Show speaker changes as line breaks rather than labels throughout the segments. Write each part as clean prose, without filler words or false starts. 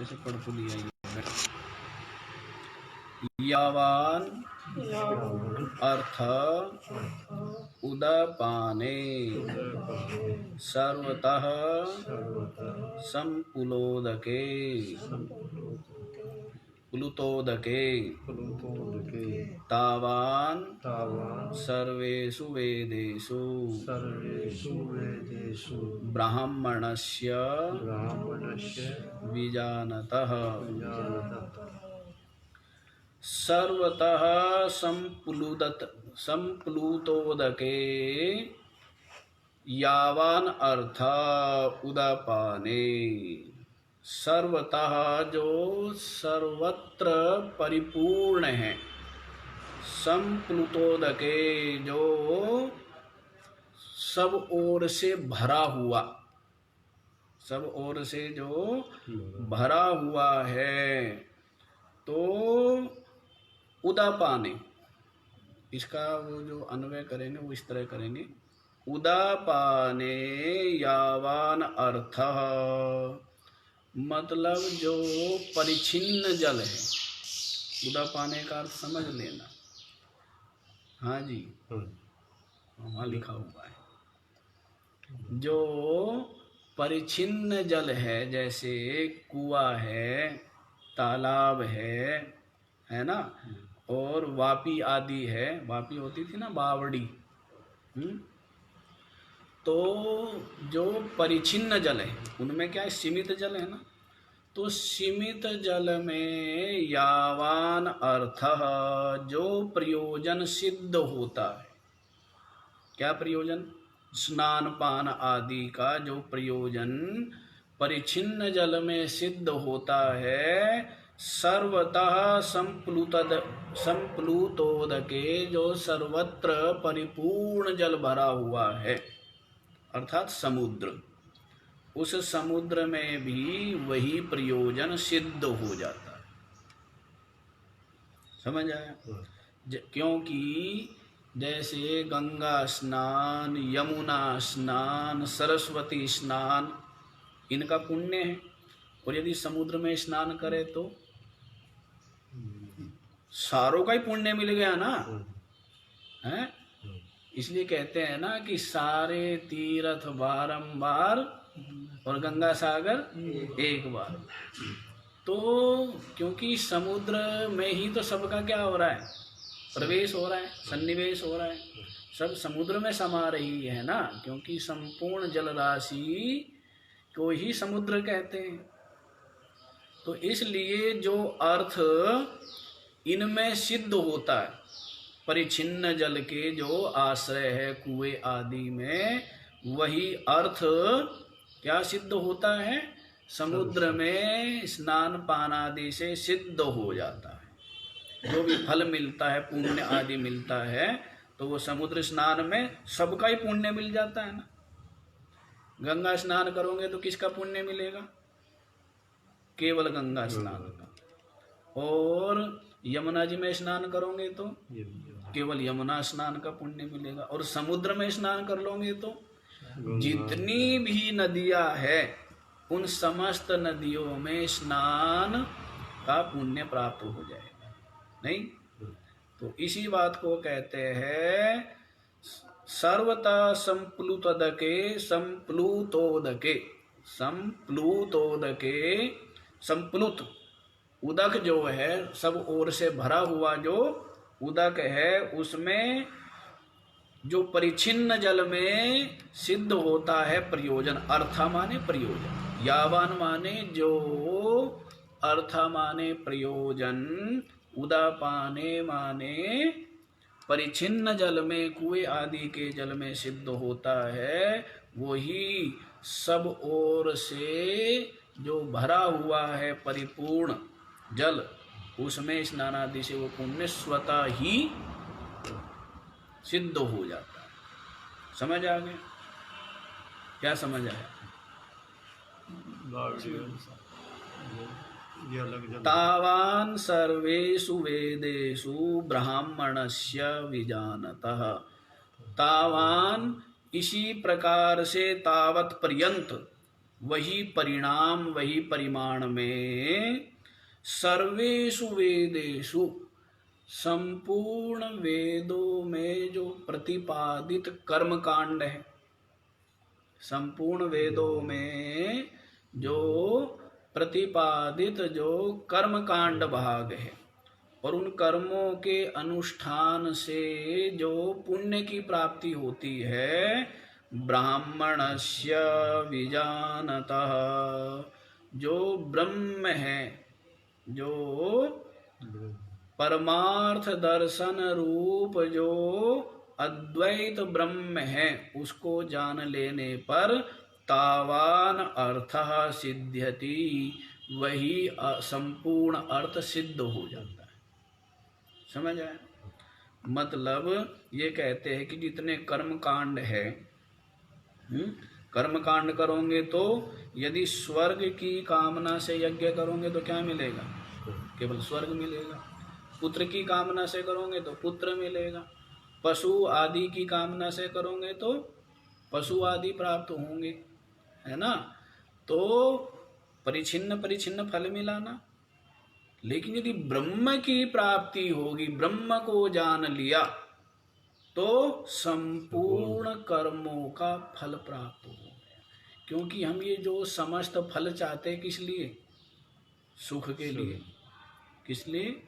ऐसे पढ़ तो लिया ही। यावान अर्थ उदपाने सर्वतः संपुलोदके प्लुतोदके तावान सर्वेषु वेदेषु ब्राह्मणस्य विजानतः सर्वतः संप्लुतोदके यावान अर्थ उदपाने सर्वतः जो सर्वत्र परिपूर्ण है, संप्लुतोदके जो सब ओर से भरा हुआ, सब ओर से जो भरा हुआ है। तो उदापाने, इसका वो जो अन्वय करेंगे वो इस तरह करेंगे, उदापाने यावान अर्थ, मतलब जो परिच्छिन्न जल है। उदापाने का अर्थ समझ लेना। हाँ जी, वहाँ लिखा हुआ है। जो परिच्छिन्न जल है, जैसे कुआं है, तालाब है ना, और वापी आदि है। वापी होती थी ना बावड़ी। तो जो परिच्छिन्न जल है उनमें क्या है, सीमित जल है ना। तो सीमित जल में यावान अर्थ, जो प्रयोजन सिद्ध होता है। क्या प्रयोजन? स्नान पान आदि का जो प्रयोजन परिच्छिन्न जल में सिद्ध होता है, सर्वतः संप्लुतोदके, जो सर्वत्र परिपूर्ण जल भरा हुआ है, अर्थात समुद्र। उस समुद्र में भी वही प्रयोजन सिद्ध हो जाता है। समझ आया? क्योंकि जैसे गंगा स्नान, यमुना स्नान, सरस्वती स्नान, इनका पुण्य है। और यदि समुद्र में स्नान करे तो सारों का ही पुण्य मिल गया ना, है? इसलिए कहते हैं ना कि सारे तीर्थ बारंबार और गंगा सागर एक बार। तो क्योंकि समुद्र में ही तो सबका क्या हो रहा है, प्रवेश हो रहा है, सन्निवेश हो रहा है, सब समुद्र में समा रही है ना। क्योंकि संपूर्ण जल राशि को ही समुद्र कहते हैं। तो इसलिए जो अर्थ इनमें सिद्ध होता है, परिच्छिन्न जल के जो आश्रय है कुएं आदि में, वही अर्थ क्या सिद्ध होता है, समुद्र में स्नान पान आदि से सिद्ध हो जाता है। जो भी फल मिलता है, पुण्य आदि मिलता है, तो वो समुद्र स्नान में सबका ही पुण्य मिल जाता है ना। गंगा स्नान करोगे तो किसका पुण्य मिलेगा? केवल गंगा स्नान का। और यमुना जी में स्नान करोगे तो केवल यमुना स्नान का पुण्य मिलेगा। और समुद्र में स्नान कर लोगे तो जितनी भी नदियां है, उन समस्त नदियों में स्नान का पुण्य प्राप्त हो जाएगा। नहीं? तो इसी बात को कहते हैं सर्वतः संप्लुतोदके, संप्लुतोदके, संप्लुतोदके, संप्लुत उदक जो है, सब ओर से भरा हुआ जो उदक है, उसमें जो परिच्छिन्न जल में सिद्ध होता है प्रयोजन। अर्थ माने प्रयोजन, यावान माने जो, अर्थ माने प्रयोजन, उदापाने माने परिच्छिन्न जल में, कुएं आदि के जल में सिद्ध होता है, वही सब ओर से जो भरा हुआ है परिपूर्ण जल, उसमें स्नान आदि से वो पुण्य स्वतः ही सिद्ध हो जाता है। समझ आ गया? क्या समझ आया? तावान सर्वेषु वेदेषु ब्राह्मणस्य विजानतः। तावान इसी प्रकार से, तावत पर्यंत, वही परिणाम, वही परिमाण में सर्वेषु वेदेषु, संपूर्ण वेदों में जो प्रतिपादित कर्म कांड है, संपूर्ण वेदों में जो प्रतिपादित जो कर्म कांड भाग है और उन कर्मों के अनुष्ठान से जो पुण्य की प्राप्ति होती है, ब्राह्मणस्य विजानतः, जो ब्रह्म है, जो परमार्थ दर्शन रूप जो अद्वैत ब्रह्म है, उसको जान लेने पर तावान अर्थः सिद्ध्यति, वही संपूर्ण अर्थ सिद्ध हो जाता है। समझ आए? मतलब ये कहते हैं कि जितने कर्म कांड है, कर्म कांड करोगे तो यदि स्वर्ग की कामना से यज्ञ करोगे तो क्या मिलेगा? केवल स्वर्ग मिलेगा। पुत्र की कामना से करोगे तो पुत्र मिलेगा। पशु आदि की कामना से करोगे तो पशु आदि प्राप्त होंगे, है ना? तो परिच्छिन्न परिच्छिन्न फल मिलाना। लेकिन यदि ब्रह्म की प्राप्ति होगी, ब्रह्म को जान लिया, तो संपूर्ण कर्मों का फल प्राप्त हो गया। क्योंकि हम ये जो समस्त फल चाहते किस लिए? सुख के लिए। किस लिए?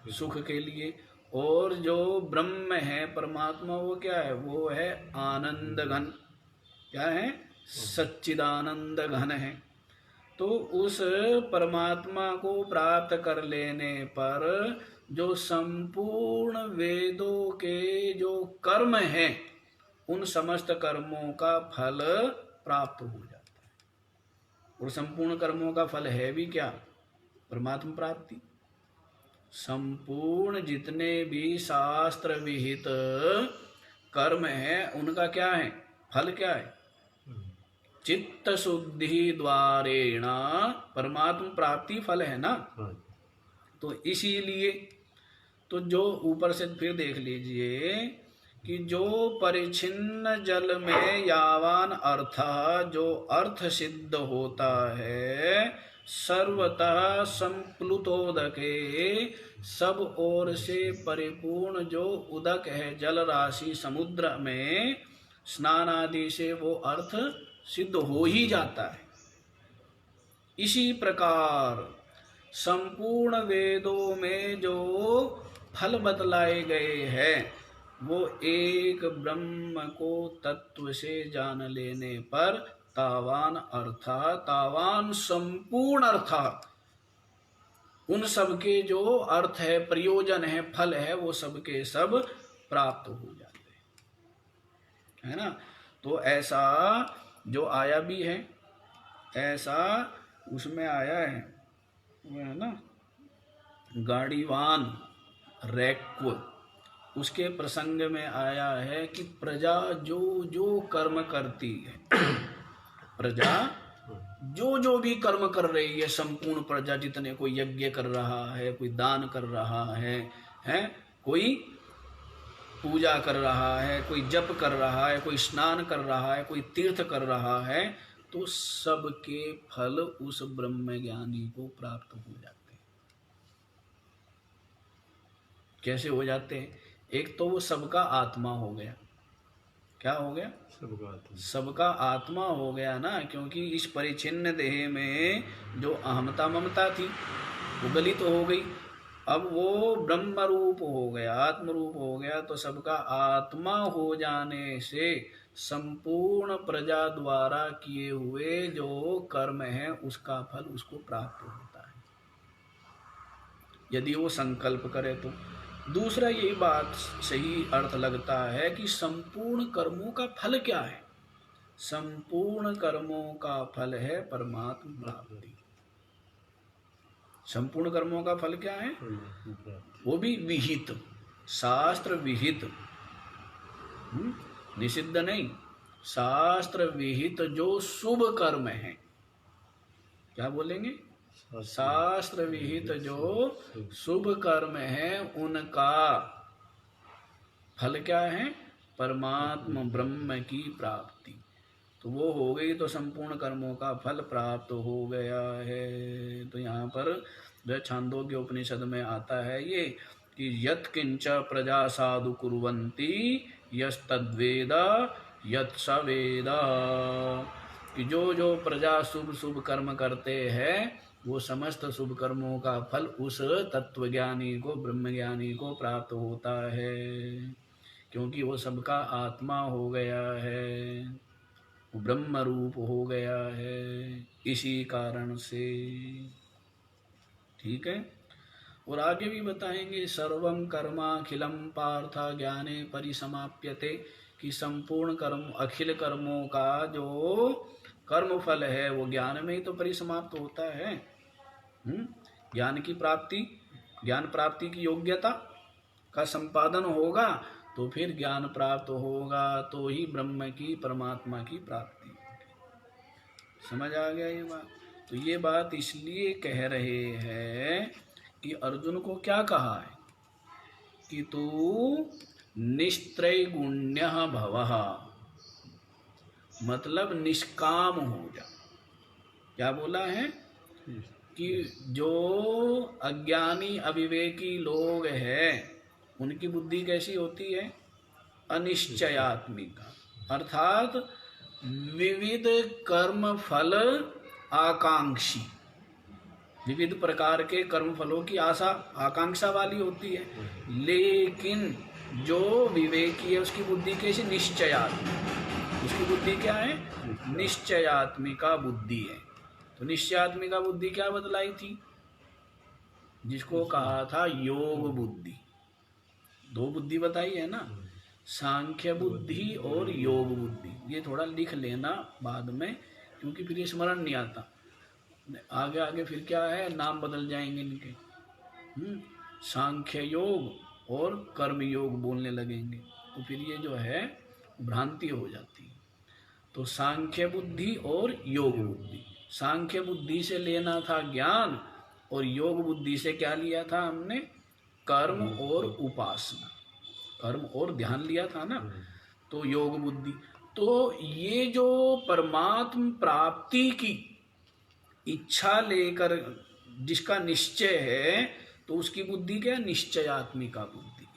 सुख के लिए। और जो ब्रह्म है, परमात्मा, वो क्या है? वो है आनंद घन। क्या है? सच्चिदानंद घन है। तो उस परमात्मा को प्राप्त कर लेने पर जो संपूर्ण वेदों के जो कर्म हैं, उन समस्त कर्मों का फल प्राप्त हो जाता है। और संपूर्ण कर्मों का फल है भी क्या? परमात्मा प्राप्ति। संपूर्ण जितने भी शास्त्र विहित कर्म है, उनका क्या है? फल क्या है? चित्त शुद्धि द्वारेण परमात्मा प्राप्ति फल है ना। तो इसीलिए तो जो ऊपर से फिर देख लीजिए कि जो परिच्छिन्न जल में यावान अर्थ, जो अर्थ सिद्ध होता है, सर्वतः संप्लुतोदके, सब ओर से परिपूर्ण जो उदक है, जल राशि समुद्र में, स्नान आदि से वो अर्थ सिद्ध हो ही जाता है। इसी प्रकार संपूर्ण वेदों में जो फल बतलाए गए हैं, वो एक ब्रह्म को तत्व से जान लेने पर तावान अर्थ, तावान संपूर्ण अर्थ, उन सब के जो अर्थ है, प्रयोजन है, फल है, वो सबके सब प्राप्त हो जाते हैं, है ना। तो ऐसा जो आया भी है, ऐसा उसमें आया है, वो है ना गाड़ीवान रैक्व, उसके प्रसंग में आया है कि प्रजा जो जो कर्म करती है, प्रजा जो जो भी कर्म कर रही है, संपूर्ण प्रजा जितने, कोई यज्ञ कर रहा है, कोई दान कर रहा है, कोई पूजा कर रहा है, कोई जप कर रहा है, कोई स्नान कर रहा है, कोई तीर्थ कर रहा है, तो सबके फल उस ब्रह्म ज्ञानी को प्राप्त हो जाते हैं। कैसे हो जाते हैं? एक तो वो सबका आत्मा हो गया। क्या हो गया? सबका आत्मा। सबका आत्मा हो गया ना, क्योंकि इस परिच्छिन्न देह में जो अहमता ममता थी वो गलित हो गई। अब वो ब्रह्म रूप हो गया, आत्म रूप हो गया, तो सबका आत्मा हो जाने से संपूर्ण प्रजा द्वारा किए हुए जो कर्म है, उसका फल उसको प्राप्त होता है, यदि वो संकल्प करे तो। दूसरा यही बात सही अर्थ लगता है कि संपूर्ण कर्मों का फल क्या है? संपूर्ण कर्मों का फल है परमात्मा प्राप्ति। संपूर्ण कर्मों का फल क्या है? वो भी विहित, शास्त्र विहित, निषिद्ध नहीं, शास्त्र विहित जो शुभ कर्म है। क्या बोलेंगे? शास्त्र विहित जो शुभ कर्म है, उनका फल क्या है? परमात्मा ब्रह्म की प्राप्ति। तो वो हो गई तो संपूर्ण कर्मों का फल प्राप्त हो गया है। तो यहाँ पर जो छांदोग्य उपनिषद में आता है ये कि यत् किंच प्रजा साधु कुर्वन्ति यस्तद्वेद यत् स वेद, कि जो प्रजा शुभ शुभ कर्म करते हैं वो समस्त शुभ कर्मों का फल उस तत्वज्ञानी को, ब्रह्मज्ञानी को प्राप्त होता है, क्योंकि वो सबका आत्मा हो गया है, ब्रह्म रूप हो गया है, इसी कारण से। ठीक है। और आगे भी बताएंगे सर्वं कर्माखिलम पार्थ ज्ञाने परिसमाप्यते, कि संपूर्ण कर्म, अखिल कर्मों का जो कर्म फल है वो ज्ञान में ही तो परिसमाप्त होता है। ज्ञान की प्राप्ति, ज्ञान प्राप्ति की योग्यता का संपादन होगा तो फिर ज्ञान प्राप्त होगा, तो ही ब्रह्म की, परमात्मा की प्राप्ति होगी। समझ आ गया ये बात? तो ये बात इसलिए कह रहे हैं कि अर्जुन को क्या कहा है कि तू निस्त्रैगुण्यः भवः, मतलब निष्काम हो जा। क्या बोला है कि जो अज्ञानी अविवेकी लोग हैं उनकी बुद्धि कैसी होती है? अनिश्चयात्मिका, अर्थात विविध कर्म फल आकांक्षी, विविध प्रकार के कर्म फलों की आशा, आकांक्षा वाली होती है। लेकिन जो विवेकी है उसकी बुद्धि कैसी? निश्चयात्मिक। उसकी बुद्धि क्या है? निश्चयात्मिका बुद्धि है। तो निश्चयात्मिका बुद्धि क्या बतलाई थी? जिसको कहा था योग बुद्धि। दो बुद्धि बताई है ना, सांख्य बुद्धि और योग बुद्धि। ये थोड़ा लिख लेना बाद में, क्योंकि फिर ये स्मरण नहीं आता। आगे आगे फिर क्या है, नाम बदल जाएंगे इनके। सांख्य योग और कर्म योग बोलने लगेंगे तो फिर ये जो है भ्रांति हो जाती है। तो सांख्य बुद्धि और योग बुद्धि। सांख्य बुद्धि से लेना था ज्ञान, और योग बुद्धि से क्या लिया था हमने? कर्म और उपासना, कर्म और ध्यान लिया था ना, तो योग बुद्धि। तो ये जो परमात्म प्राप्ति की इच्छा लेकर जिसका निश्चय है, तो उसकी बुद्धि क्या? निश्चयात्मिका बुद्धि।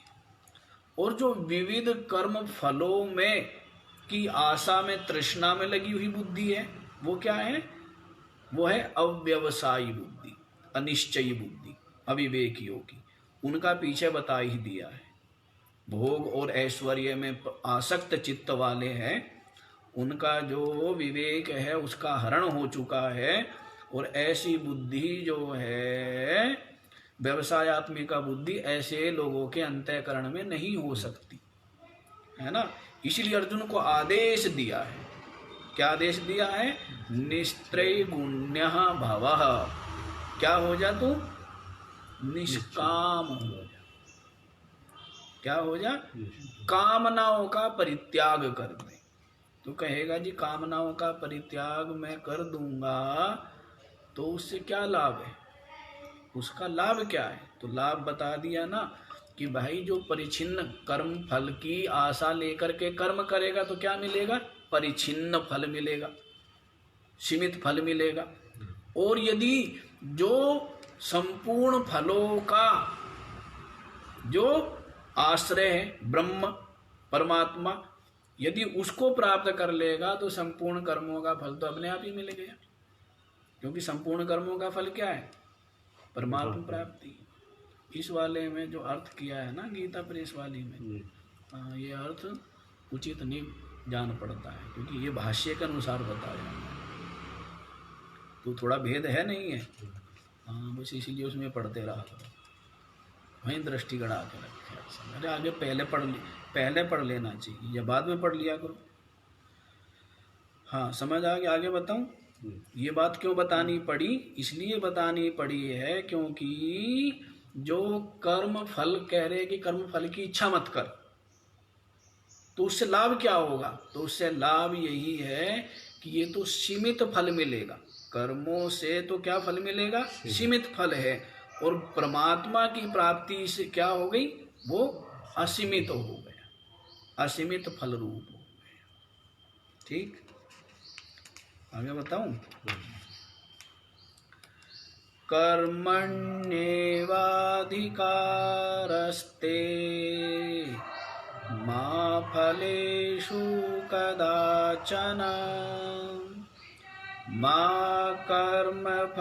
और जो विविध कर्म फलों में की आशा में, तृष्णा में लगी हुई बुद्धि है, वो क्या है? वो है अव्यवसायी बुद्धि, अनिश्चयी बुद्धि, अविवेकियों की। उनका पीछे बता ही दिया है। भोग और ऐश्वर्य में आसक्त चित्त वाले हैं, उनका जो विवेक है उसका हरण हो चुका है। और ऐसी बुद्धि जो है व्यवसायात्मिका बुद्धि, ऐसे लोगों के अंतःकरण में नहीं हो सकती है ना। इसलिए अर्जुन को आदेश दिया है। क्या आदेश दिया है? निस्त्रैगुण्यः भवः। क्या हो जा तू? निष्काम हो जा। क्या हो जा? कामनाओं का परित्याग कर दे। तो कहेगा जी कामनाओं का परित्याग मैं कर दूंगा तो उससे क्या लाभ है? उसका लाभ क्या है? तो लाभ बता दिया ना कि भाई जो परिच्छिन्न कर्म फल की आशा लेकर के कर्म करेगा तो क्या मिलेगा? परिच्छिन्न फल मिलेगा, सीमित फल मिलेगा। और यदि जो संपूर्ण फलों का जो आश्रय है ब्रह्म परमात्मा, यदि उसको प्राप्त कर लेगा तो संपूर्ण कर्मों का फल तो अपने आप ही मिल गया। क्योंकि संपूर्ण कर्मों का फल क्या है? परमात्मा प्राप्ति। इस वाले में जो अर्थ किया है ना गीता प्रेस वाली में, ये अर्थ उचित नहीं जान पड़ता है, क्योंकि ये भाष्य के अनुसार बताया है। तो थोड़ा भेद है नहीं है, बस इसीलिए उसमें पढ़ते रहा करो, वहीं दृष्टि गड़ा के रखे। अरे आगे पहले पढ़ लेना चाहिए या बाद में पढ़ लिया करो। हाँ समझ आ गया। आगे बताऊं? ये बात क्यों बतानी पड़ी? इसलिए बतानी पड़ी है क्योंकि जो कर्म फल कह रहे कि कर्म फल की इच्छा मत कर, तो उससे लाभ क्या होगा? तो उससे लाभ यही है कि ये तो सीमित फल मिलेगा। कर्मों से तो क्या फल मिलेगा? सीमित फल है। और परमात्मा की प्राप्ति से क्या हो गई? वो असीमित हो गया, असीमित फल रूप हो गया। ठीक। आगे बताऊं? कर्मण्येवाधिकारस्ते मा फलेषु कदाचन मा कर्मफलहेतुर्भूर्मा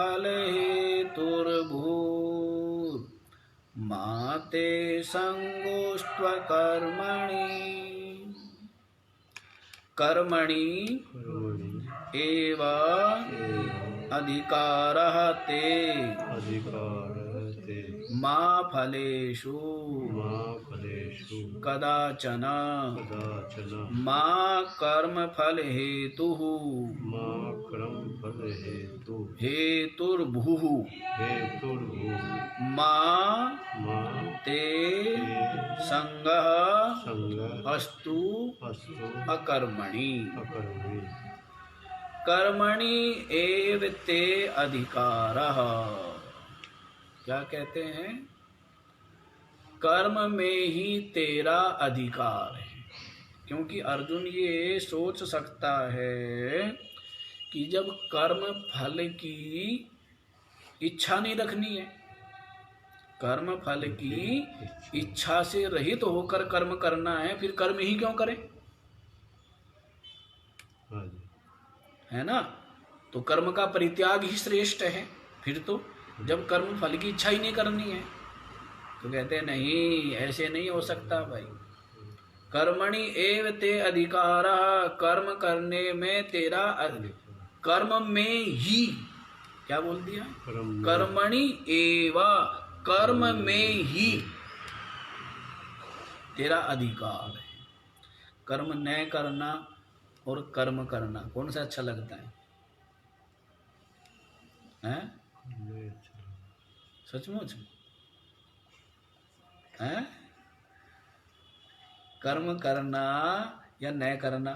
ते संगोऽस्त्वकर्मणि। कर्मणि एव अधिकारः ते मा फलेषु कदाचन मा कर्मफलहेतुः हेतुर्भुः मा ते संगः अस्तु अकर्मणि। कर्मणि एव ते अधिकारः। क्या कहते हैं? कर्म में ही तेरा अधिकार है। क्योंकि अर्जुन ये सोच सकता है कि जब कर्म फल की इच्छा नहीं रखनी है, कर्म फल की इच्छा से रहित होकर कर्म करना है, फिर कर्म ही क्यों करें? है ना? तो कर्म का परित्याग ही श्रेष्ठ है। फिर तो जब कर्म फल की इच्छा ही नहीं करनी है तो कहते हैं नहीं, ऐसे नहीं हो सकता भाई। कर्मणि एव ते अधिकारः, कर्म करने में तेरा कर्म में ही, क्या बोल दिया? कर्मणि एव, कर्म में ही तेरा अधिकार है। कर्म न करना और कर्म करना कौन सा अच्छा लगता है? हैं? सचमुच हैं? कर्म करना या न करना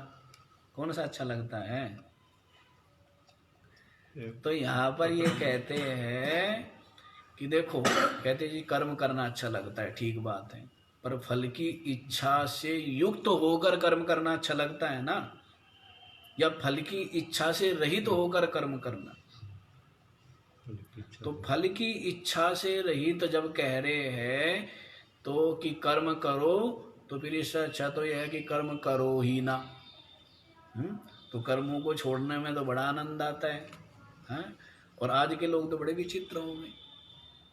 कौन सा अच्छा लगता है? तो यहाँ पर ये कहते हैं कि देखो, कहते जी कर्म करना अच्छा लगता है, ठीक बात है, पर फल की इच्छा से युक्त होकर कर्म करना अच्छा लगता है ना, या फल की इच्छा से रहित होकर कर्म करना? तो फल की इच्छा से रहित जब कह रहे हैं तो कि कर्म करो, तो फिर इससे अच्छा तो यह है कि कर्म करो ही ना। तो कर्मों को छोड़ने में तो बड़ा आनंद आता है। और आज के लोग तो बड़े विचित्र होंगे,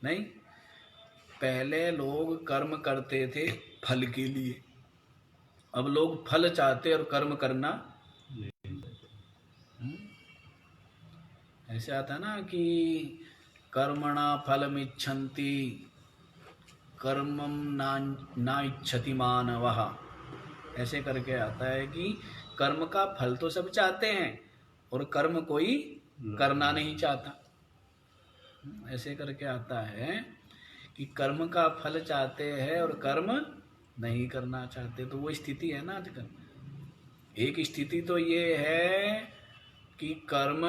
नहीं? पहले लोग कर्म करते थे फल के लिए, अब लोग फल चाहते और कर्म करना ऐसे आता ना कि कर्मणा फलमिच्छन्ति कर्मम ना इच्छति मानवः, ऐसे करके आता है कि कर्म का फल तो सब चाहते हैं और कर्म कोई करना नहीं चाहता। ऐसे करके आता है कि कर्म का फल चाहते हैं और कर्म नहीं करना चाहते। तो वो स्थिति है ना आजकल। एक स्थिति तो ये है कि कर्म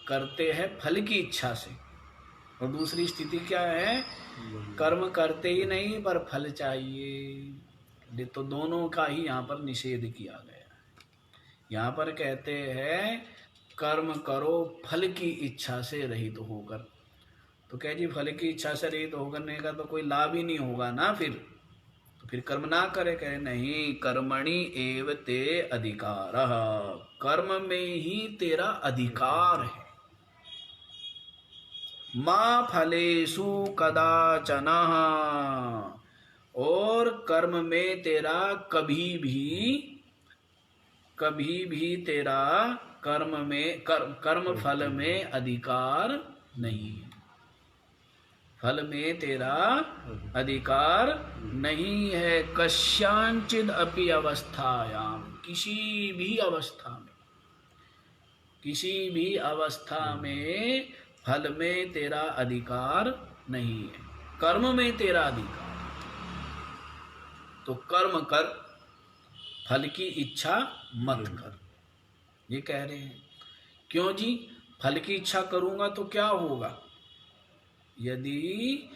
करते हैं फल की इच्छा से, और दूसरी स्थिति क्या है? कर्म करते ही नहीं पर फल चाहिए। तो दोनों का ही यहाँ पर निषेध किया गया है। यहाँ पर कहते हैं कर्म करो फल की इच्छा से रहित होकर। तो कह जी फल की इच्छा से रहित होकर का तो कोई लाभ ही नहीं होगा ना, तो फिर कर्म ना करे। कहे नहीं, कर्मणि एव ते अधिकारः, कर्म में ही तेरा अधिकार है। मा फलेषु कदाचन, और कर्म में तेरा कभी भी तेरा कर्म फल में अधिकार नहीं है। फल में तेरा अधिकार नहीं है। कस्यांचिद अपि अवस्थायाम, किसी भी अवस्था में फल में तेरा अधिकार नहीं है, कर्म में तेरा अधिकार। तो कर्म कर, फल की इच्छा मत कर, ये कह रहे हैं। क्यों जी? फल की इच्छा करूंगा तो क्या होगा? यदि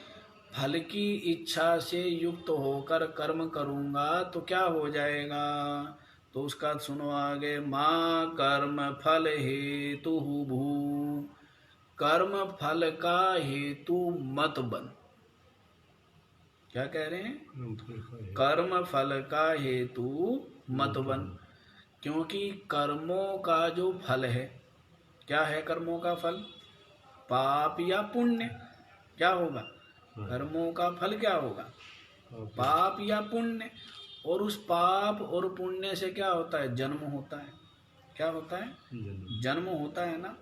फल की इच्छा से युक्त होकर कर्म करूंगा तो क्या हो जाएगा? तो उसका सुनो आगे, माँ कर्म फल हेतु भू, कर्म फल का हेतु मत बन। क्या कह रहे हैं? कर्म फल का हेतु मत बन, क्योंकि कर्मों का जो फल है, क्या है कर्मों का फल? पाप या पुण्य। क्या होगा? कर्मों का फल क्या होगा? पाप या पुण्य। और उस पाप और पुण्य से क्या होता है? जन्म होता है। क्या होता है? जन्म होता है ना।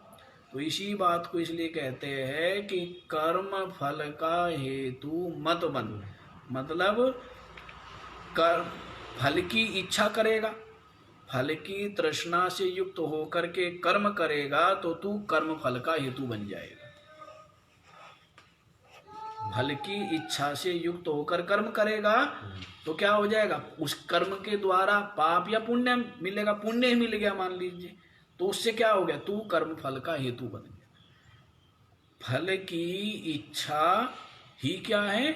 तो इसी बात को इसलिए कहते हैं कि कर्म फल का हेतु मत बन। मतलब कर्म फल की इच्छा करेगा, फल की तृष्णा से युक्त होकर के कर्म करेगा तो तू कर्म फल का हेतु बन जाएगा। फल की इच्छा से युक्त होकर कर्म करेगा तो क्या हो जाएगा? उस कर्म के द्वारा पाप या पुण्य मिलेगा। पुण्य ही मिल गया मान लीजिए, तो उससे क्या हो गया? तू कर्म फल का हेतु बन गया। फल की इच्छा ही क्या है?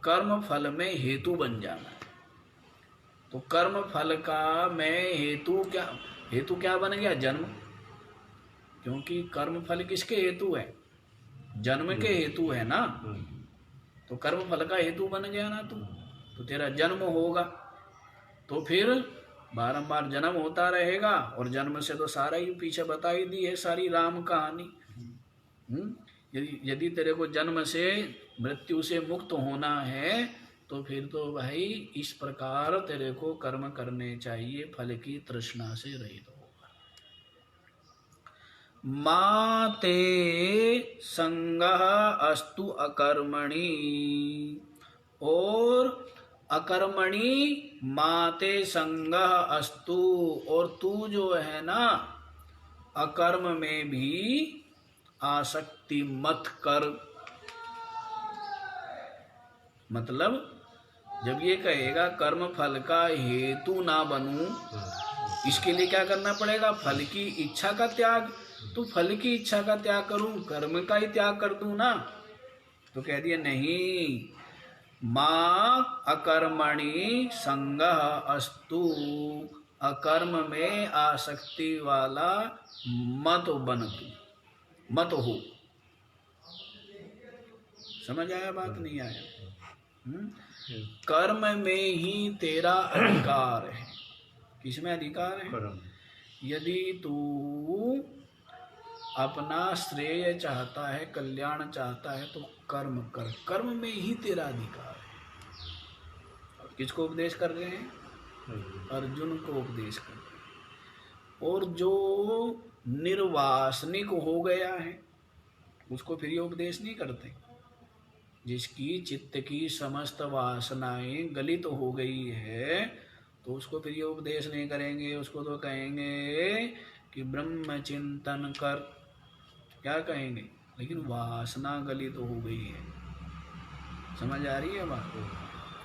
कर्म फल में हेतु बन जाना है। तो कर्म फल का में हेतु क्या बन गया? जन्म। क्योंकि कर्म फल किसके हेतु है? जन्म के हेतु है ना। तो कर्म फल का हेतु बन गया ना तू, तो तेरा जन्म होगा। तो फिर बारंबार जन्म होता रहेगा, और जन्म से तो सारा ही पीछे बता ही दी है सारी राम कहानी। यदि तेरे को जन्म से मृत्यु से मुक्त होना है तो फिर तो भाई इस प्रकार तेरे को कर्म करने चाहिए, फल की तृष्णा से रहित होगा। माते संगः अस्तु अकर्मणि, और अकर्मणि माते संगः अस्तु, और तू जो है ना अकर्म में भी आसक्ति मत कर। मतलब जब ये कहेगा कर्म फल का हेतु ना बनूं, इसके लिए क्या करना पड़ेगा? फल की इच्छा का त्याग। तो फल की इच्छा का त्याग करूं, कर्म का ही त्याग कर दूं ना। तो कह दिया नहीं, माँ अकर्मणि संगः अस्तु, अकर्म में आसक्ति वाला मत बन तू, मत हो। समझ आया बात? नहीं आया? कर्म में ही तेरा अधिकार है। किसमें अधिकार है? यदि तू अपना श्रेय चाहता है, कल्याण चाहता है, तो कर्म कर। कर्म में ही तेरा अधिकार है। और किसको उपदेश कर रहे हैं? अर्जुन को उपदेश कर रहे हैं। और जो निर्वासनिक हो गया है उसको फिर ये उपदेश नहीं करते। जिसकी चित्त की समस्त वासनाएं गलित हो गई है तो उसको फिर ये उपदेश नहीं करेंगे। उसको तो कहेंगे कि ब्रह्म चिंतन कर। क्या कहेंगे? लेकिन वासना गलित हो गई है। समझ आ रही है बात?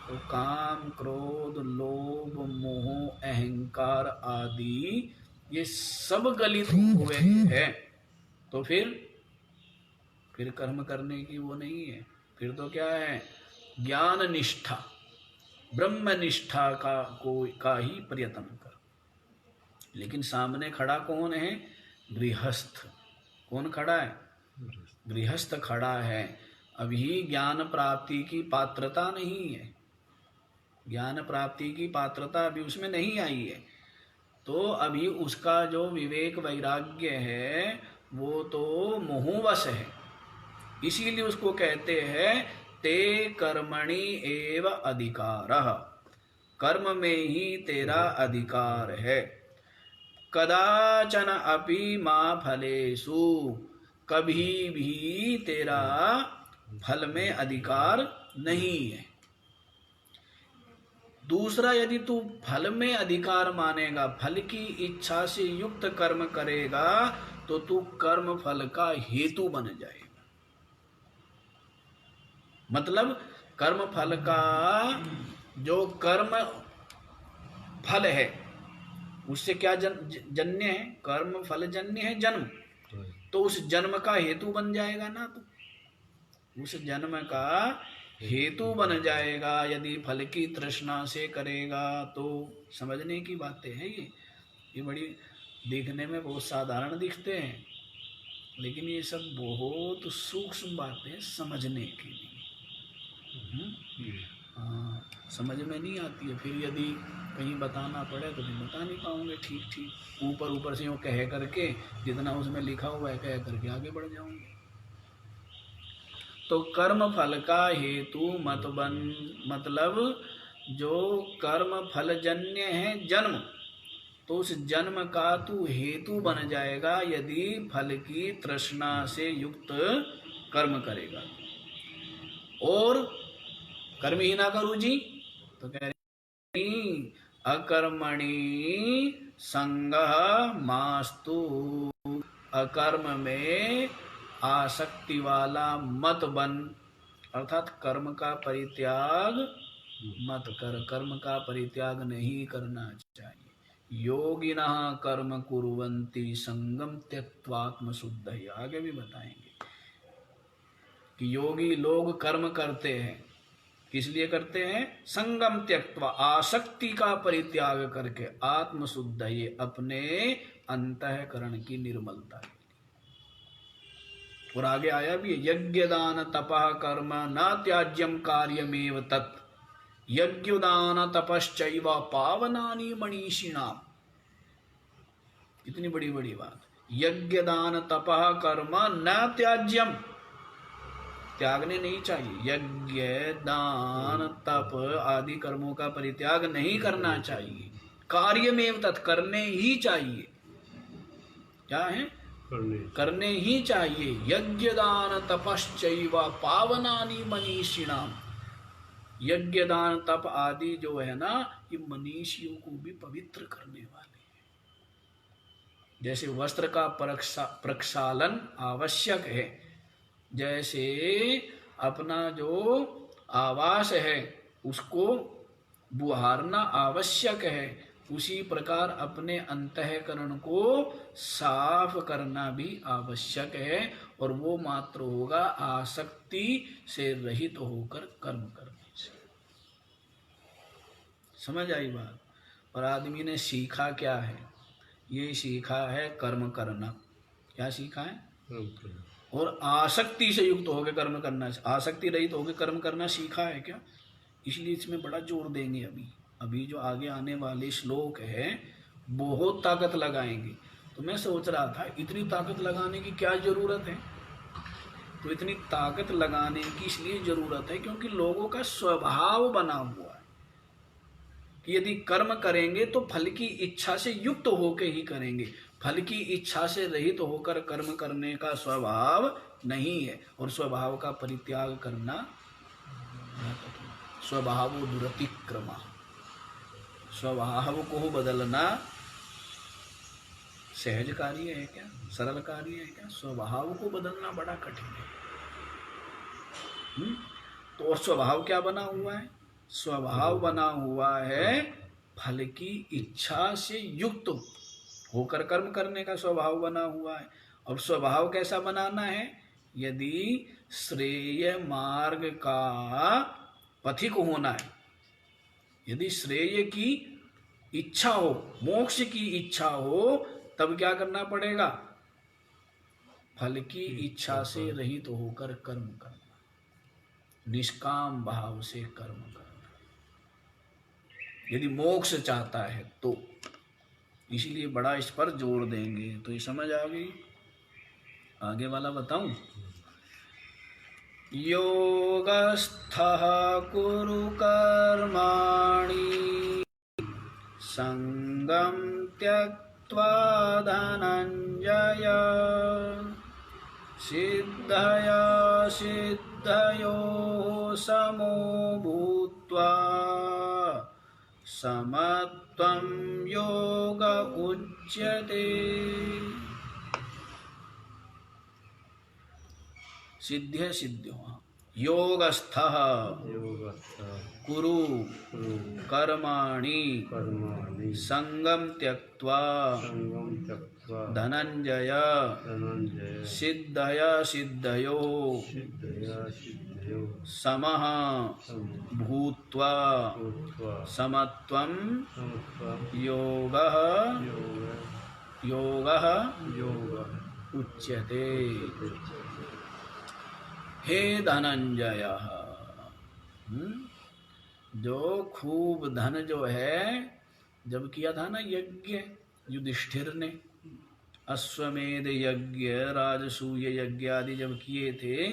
तो काम, क्रोध, लोभ, मोह, अहंकार आदि ये सब गलित हो गए हैं, तो फिर कर्म करने की वो नहीं है। फिर तो क्या है? ज्ञान निष्ठा, ब्रह्म निष्ठा का ही प्रयत्न कर। लेकिन सामने खड़ा कौन है? गृहस्थ। कौन खड़ा है? गृहस्थ खड़ा है। अभी ज्ञान प्राप्ति की पात्रता नहीं है। ज्ञान प्राप्ति की पात्रता अभी उसमें नहीं आई है। तो अभी उसका जो विवेक वैराग्य है वो तो मोहवश है। इसीलिए उसको कहते हैं ते कर्मणि एव अधिकारः, कर्म में ही तेरा अधिकार है। कदाचन अपि मा फलेषु, कभी भी तेरा फल में अधिकार नहीं है। दूसरा, यदि तू फल में अधिकार मानेगा, फल की इच्छा से युक्त कर्म करेगा तो तू कर्म फल का हेतु बन जाएगा। मतलब कर्म फल का जो कर्म फल है उससे क्या जन्य है? कर्म फल जन्य है जन्म। तो उस जन्म का हेतु बन जाएगा ना। तो उस जन्म का हेतु बन जाएगा यदि फल की तृष्णा से करेगा तो। समझने की बातें हैं ये बड़ी देखने में बहुत साधारण दिखते हैं, लेकिन ये सब बहुत सूक्ष्म बातें समझने के लिए। हाँ, समझ में नहीं आती है, फिर यदि कहीं बताना पड़े तो फिर बता नहीं पाऊंगे ठीक ठीक, ऊपर ऊपर से यूँ कह करके जितना उसमें लिखा हुआ है कह करके आगे बढ़ जाऊंगे। तो कर्म फल का हेतु मत बन, मतलब जो कर्म फल जन्य है जन्म, तो उस जन्म का तू हेतु बन जाएगा यदि फल की तृष्णा से युक्त कर्म करेगा। और कर्म ही ना करूं जी तो कह रहे अकर्मणि संगः मास्तु, अकर्म में आसक्ति वाला मत बन, अर्थात कर्म का परित्याग मत कर, कर्म का परित्याग नहीं करना चाहिए। योगिनः कर्म कुर्वन्ति संगम त्यक्त्वात्म शुद्ध, आगे भी बताएंगे कि योगी लोग कर्म करते हैं, किस लिए करते हैं? संगम त्यक्त्वा, आसक्ति का परित्याग करके, आत्म शुद्ध, ये अपने अंतःकरण की निर्मलता है। और आगे आया भी यज्ञ दान तपः कर्म न त्याज्यम कार्यमेव तत्, यज्ञदान तपश्चैव पावनानि मनीषिणाम। कितनी बड़ी बड़ी बात। यज्ञ दान तपः कर्म न त्याज्यम, त्यागने नहीं चाहिए। यज्ञ दान तप आदि कर्मों का परित्याग नहीं करना चाहिए। कार्यमेव तत्, करने ही चाहिए। क्या है? करने ही चाहिए। यज्ञ दान तपश्चैव पावनानि मनीषिणाम, यज्ञ दान तप आदि जो है ना, ये मनीषियों को भी पवित्र करने वाले हैं। जैसे वस्त्र का प्रक्षालन आवश्यक है, जैसे अपना जो आवास है उसको बुहारना आवश्यक है, उसी प्रकार अपने अंतःकरण को साफ करना भी आवश्यक है। और वो मात्र होगा आसक्ति से रहित होकर कर्म करने से। समझ आई बात? और आदमी ने सीखा क्या है? ये सीखा है कर्म करना। क्या सीखा है? और आसक्ति से युक्त होकर कर्म करना, आसक्ति रहित होकर कर्म करना सीखा है क्या? इसलिए इसमें बड़ा जोर देंगे। अभी जो आगे आने वाले श्लोक है बहुत ताकत लगाएंगे। तो मैं सोच रहा था इतनी ताकत लगाने की क्या जरूरत है? तो इतनी ताकत लगाने की इसलिए जरूरत है क्योंकि लोगों का स्वभाव बना हुआ है कि यदि कर्म करेंगे तो फल की इच्छा से युक्त होकर ही करेंगे। फल की इच्छा से रहित होकर कर्म करने का स्वभाव नहीं है। और स्वभाव का परित्याग करना, स्वभाव दुरतिक्रमा, स्वभाव को बदलना सहज कार्य है क्या? सरल कार्य है क्या? स्वभाव को बदलना बड़ा कठिन है। तो और स्वभाव क्या बना हुआ है? स्वभाव बना हुआ है फल की इच्छा से युक्त होकर कर्म करने का स्वभाव बना हुआ है। और स्वभाव कैसा बनाना है? यदि श्रेय मार्ग का पथिक होना है, यदि श्रेय की इच्छा हो, मोक्ष की इच्छा हो, तब क्या करना पड़ेगा? फल की इच्छा से रहित होकर कर्म करना, निष्काम भाव से कर्म करना, यदि मोक्ष चाहता है तो। इसीलिए बड़ा इस पर जोर देंगे। तो ये समझ आ गई? आगे वाला बताऊं? योगस्थः कुरु कर्माणि संगं त्यक्त्वा धनंजय, सिद्धया सिद्धयोः समो भूत्वा समत्वं योग उच्यते। सिद्ध्य सिद्ध्यो, योगस्थः कुरु कर्माणि संगम त्यक्त्वा धनंजय सिद्धया सिद्धयो समः भूत्वा समत्वं योगः उच्यते। हे धनंजय, जो खूब धन जो है, जब किया था ना यज्ञ युधिष्ठिर ने, अश्वमेध यज्ञ राजसूय यज्ञ आदि जब किए थे,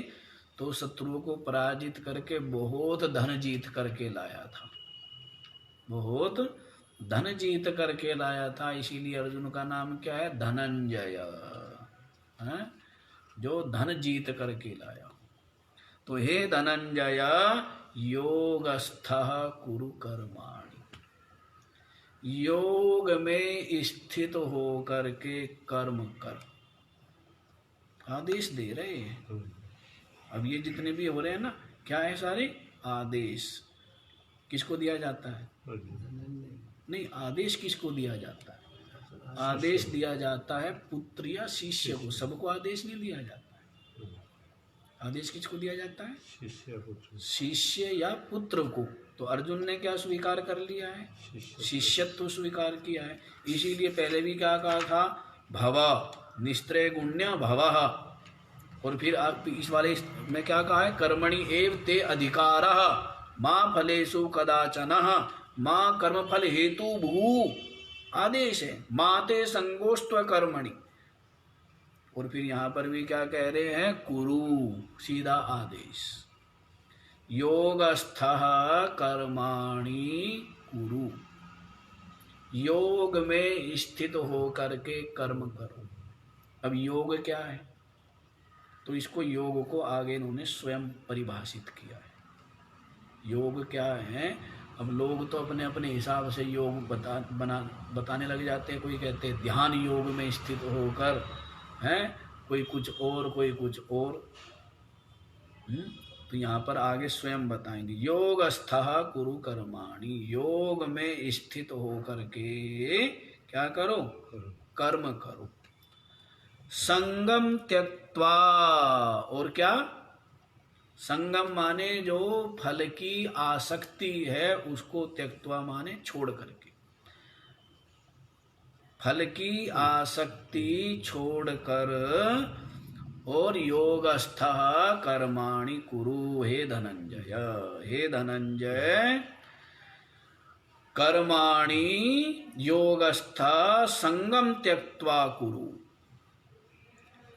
तो शत्रुओं को पराजित करके बहुत धन जीत करके लाया था, बहुत धन जीत करके लाया था। इसीलिए अर्जुन का नाम क्या है? धनंजय, जो धन जीत करके लाया। तो हे धनंजय, योगस्थः कुरु कर्माणि, योग में स्थित हो करके कर्म कर, आदेश दे रहे हैं। अब ये जितने भी हो रहे हैं ना, क्या है? सारे आदेश। किसको दिया जाता है? नहीं, आदेश किसको दिया जाता है? आदेश दिया जाता है पुत्र या शिष्य को, सबको आदेश नहीं दिया जाता है। आदेश किसको दिया जाता है? शिष्य या पुत्र को। तो अर्जुन ने क्या स्वीकार कर लिया है? शिष्यत्व स्वीकार किया है। इसीलिए पहले भी क्या कहा था? भव निस्त्रय गुण्य भवः। और फिर आप इस वाले में क्या कहा है? कर्मणि एव ते अधिकारः मा फलेषु कदाचनः मा कर्मफल हेतु भू। आदेश है, माते संगोष्त्व कर्मणि। और फिर यहाँ पर भी क्या कह रहे हैं? कुरु, सीधा आदेश। योगस्थः कर्माणि कुरु, योग में स्थित हो करके कर्म करो। अब योग क्या है? तो इसको, योग को आगे इन्होंने स्वयं परिभाषित किया है। योग क्या है? अब लोग तो अपने अपने हिसाब से योग बताने लग जाते हैं। कोई कहते हैं ध्यान योग में स्थित होकर, हैं, कोई कुछ और, कोई कुछ और। तो यहाँ पर आगे स्वयं बताएंगे। योगस्थः कुरु कर्माणि, योग में स्थित होकर के क्या करो? कर्म करो। संगम त्यक्त्वा, और क्या? संगम माने जो फल की आसक्ति है उसको, त्यक्त्वा माने छोड़ करके, फल की आसक्ति छोड़कर। और योगस्थः कर्माणि कुरु, हे धनंजय, हे धनंजय, कर्माणि योगस्थः संगम त्यक्त्वा कुरु,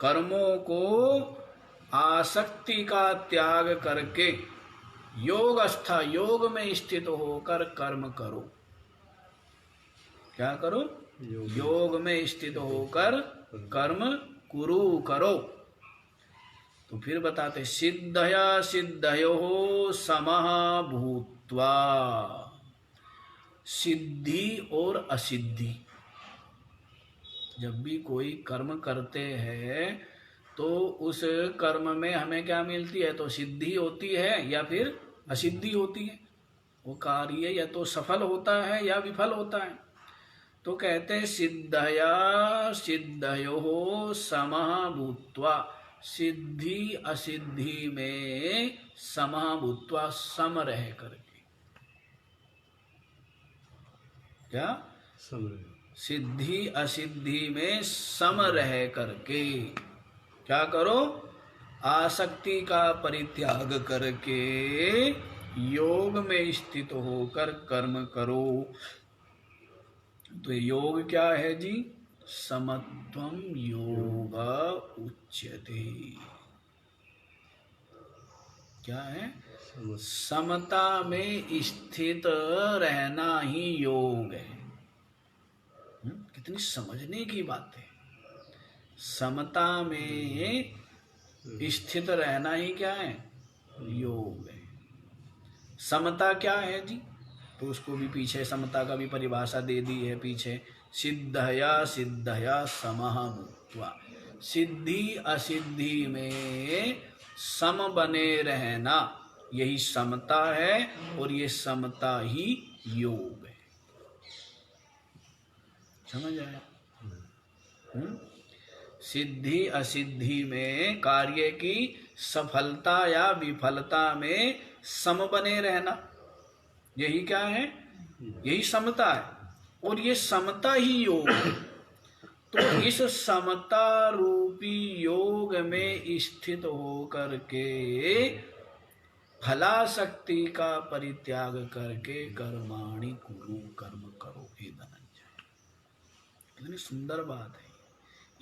कर्मों को आसक्ति का त्याग करके योगस्थ, योग में स्थित होकर कर्म करो। क्या करो? योग में स्थित होकर कर्म कुरु, करो। तो फिर बताते सिद्धया सिद्धयो समः भूत्वा। सिद्धि और असिद्धि, जब भी कोई कर्म करते हैं तो उस कर्म में हमें क्या मिलती है? तो सिद्धि होती है या फिर असिद्धि होती है। वो कार्य या तो सफल होता है या विफल होता है। तो कहते हैं सिद्धया सिद्धयो समः भूत्वा, सिद्धि असिद्धि में समः भूत्वा, सम रह करके। क्या? सिद्धि असिद्धि में सम रह करके क्या करो? आसक्ति का परित्याग करके योग में स्थित होकर कर्म करो। तो योग क्या है जी? समत्वम योग उच्यते। क्या है? समता में स्थित रहना ही योग है। कितनी समझने की बात है। समता में स्थित रहना ही क्या है? योग है। समता क्या है जी? तो उसको भी पीछे समता का भी परिभाषा दे दी है पीछे। सिद्धया सिद्धया समः भूत्वा, सिद्धि असिद्धि में सम बने रहना, यही समता है और ये समता ही योग है। समझ आया? सिद्धि असिद्धि में, कार्य की सफलता या विफलता में सम बने रहना, यही क्या है? यही समता है और ये समता ही योग है। तो इस समता रूपी योग में स्थित होकर के फलाशक्ति का परित्याग करके कर्माणि कुरु, कर्म करो हे धनंजय। कितनी सुंदर बात है।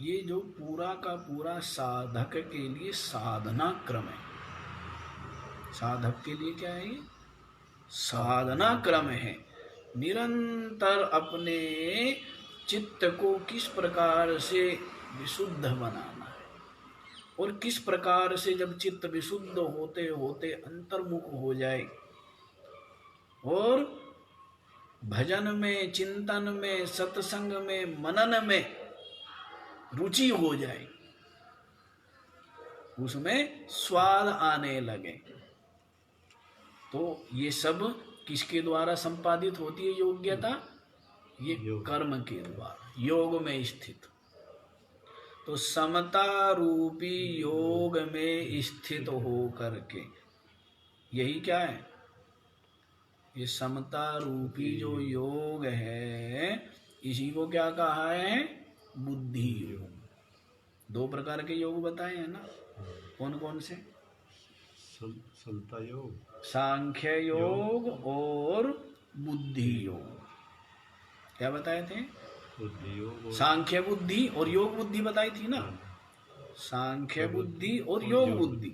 ये जो पूरा का पूरा साधक के लिए साधना क्रम है। साधक के लिए क्या है? ये साधना क्रम है। निरंतर अपने चित्त को किस प्रकार से विशुद्ध बनाना है और किस प्रकार से जब चित्त विशुद्ध होते होते अंतर्मुख हो जाए और भजन में, चिंतन में, सत्संग में, मनन में रुचि हो जाए, उसमें स्वाद आने लगे, तो ये सब किसके द्वारा संपादित होती है योग्यता? ये कर्म के द्वारा, योग में स्थित। तो समता रूपी योग में स्थित हो करके, यही क्या है? ये समता रूपी जो योग है, इसी को क्या कहा है? बुद्धि योग। दो प्रकार के योग बताए हैं ना, कौन कौन से?
समता योग,
सांख्य योग और बुद्धि योग। क्या बताए थे?
बुद्धि योग,
सांख्य बुद्धि और योग बुद्धि बताई थी ना। सांख्य बुद्धि और योग बुद्धि।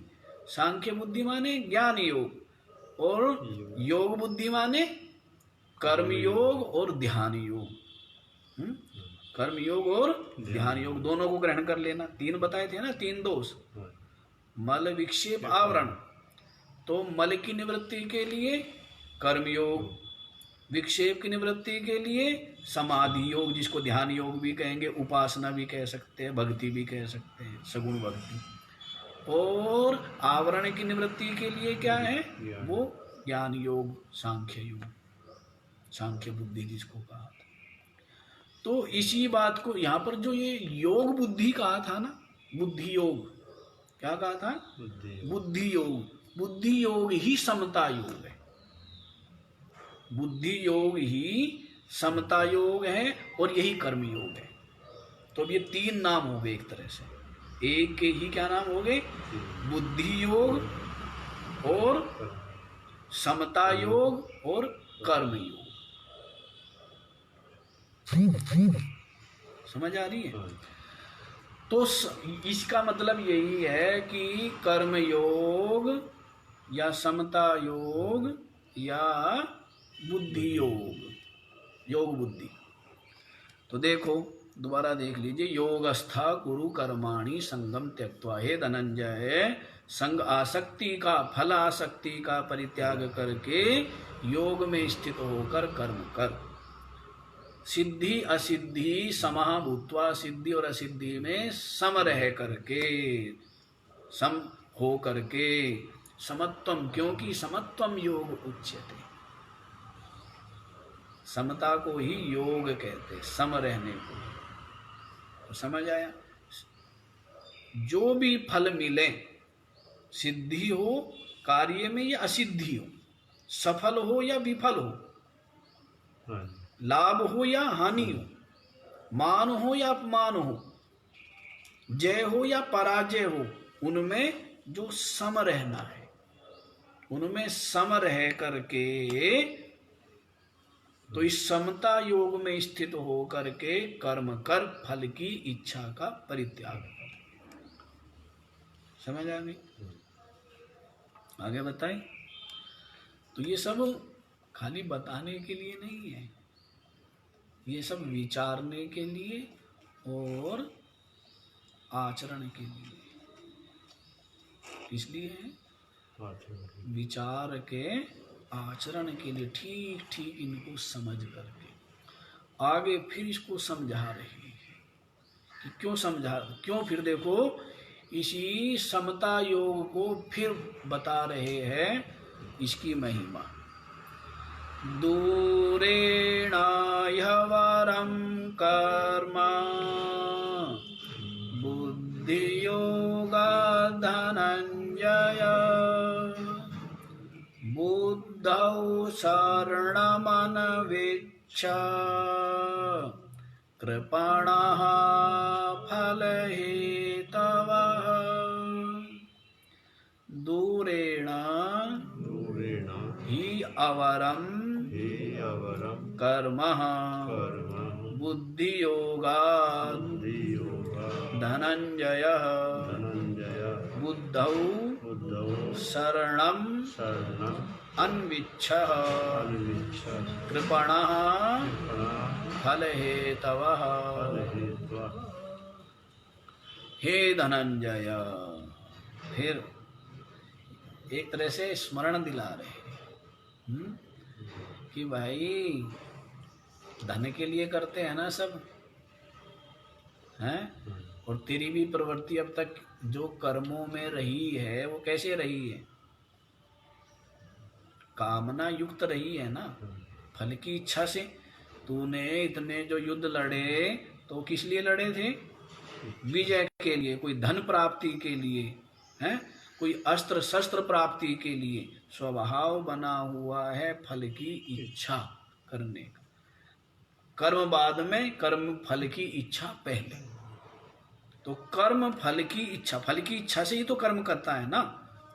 सांख्य बुद्धि माने ज्ञान योग और योग बुद्धि माने कर्म योग और ध्यान योग। कर्म योग और ध्यान योग दोनों को ग्रहण कर लेना। तीन बताए थे ना, तीन दोष। मल, विक्षेप, आवरण। तो मल की निवृत्ति के लिए कर्म योग, विक्षेप की निवृत्ति के लिए समाधि योग, जिसको ध्यान योग भी कहेंगे, उपासना भी कह सकते हैं, भक्ति भी कह सकते हैं, सगुण भक्ति। और आवरण की निवृत्ति के लिए क्या है? वो ज्ञान योग, सांख्य योग, सांख्य बुद्धि जिसको कहा था। तो इसी बात को यहाँ पर जो ये योग बुद्धि कहा था ना, बुद्धि योग, क्या कहा था? बुद्धि योग। बुद्धि योग ही समता योग है। बुद्धि योग ही समता योग है और यही कर्म योग है। तो अब ये तीन नाम हो गए एक तरह से। एक के ही क्या नाम हो गए? बुद्धि योग और समता योग और कर्म योग। समझ आ रही है? तो इसका मतलब यही है कि कर्म योग या समता योग या बुद्धि योग, योग बुद्धि। तो देखो दोबारा देख लीजिए। योगस्था कुरु कर्माणि संगम त्यक्त्वा, हे धनंजय, संग आसक्ति का, फल आसक्ति का परित्याग करके योग में स्थित होकर कर्म कर। सिद्धि असिद्धि समः भूत्वा, सिद्धि और असिद्धि में सम रह करके, सम हो करके, समत्वम, क्योंकि समत्वम योग उच्यते। समता को ही योग कहते, सम रहने को। तो समझ आया? जो भी फल मिले, सिद्धि हो कार्य में या असिद्धि हो, सफल हो या विफल हो, लाभ हो या हानि हो, मान हो या अपमान हो, जय हो या पराजय हो, उनमें जो सम रहना है, उनमें सम रह करके, तो इस समता योग में स्थित हो करके कर्म कर, फल की इच्छा का परित्याग कर। समझ आ गई? आगे बताएं। तो ये सब खाली बताने के लिए नहीं है, ये सब विचारने के लिए और आचरण के लिए। इसलिए है विचार के, आचरण के लिए, ठीक ठीक इनको समझ करके आगे फिर इसको समझा रही है कि क्यों समझा, क्यों। फिर देखो इसी समता योग को फिर बता रहे हैं इसकी महिमा। दूरेण ह्यवरं कर्म बुद्धियोगात् धनञ्जय बुद्धौ शरणमन्विच्छ कृपणः फलहेतवः। दूरेण
दूरेण
हि अवरं
हे अवरं
कर्म
कर्म
बुद्धियोगात्
बुद्धियोगा
धनञ्जय
धनञ्जय
बुद्धौ
बुद्धौ
शरणं
शरणम्
अन्विच्छ
अन्विच्छ
कृपणः
कृपणा
फलहेतवः।
फलहेत्वा।
हे धनंजय, फिर एक तरह से स्मरण दिला रहे कि भाई धन के लिए करते हैं ना सब, हैं? और तेरी भी प्रवृत्ति अब तक जो कर्मों में रही है वो कैसे रही है? कामना युक्त रही है ना, फल की इच्छा से। तूने इतने जो युद्ध लड़े तो किस लिए लड़े थे? विजय के लिए, कोई धन प्राप्ति के लिए, हैं? कोई अस्त्र शस्त्र प्राप्ति के लिए। स्वभाव बना हुआ है फल की इच्छा करने का। कर्म बाद में, कर्म फल की इच्छा पहले। तो कर्म फल की इच्छा, फल की इच्छा से ही तो कर्म करता है ना,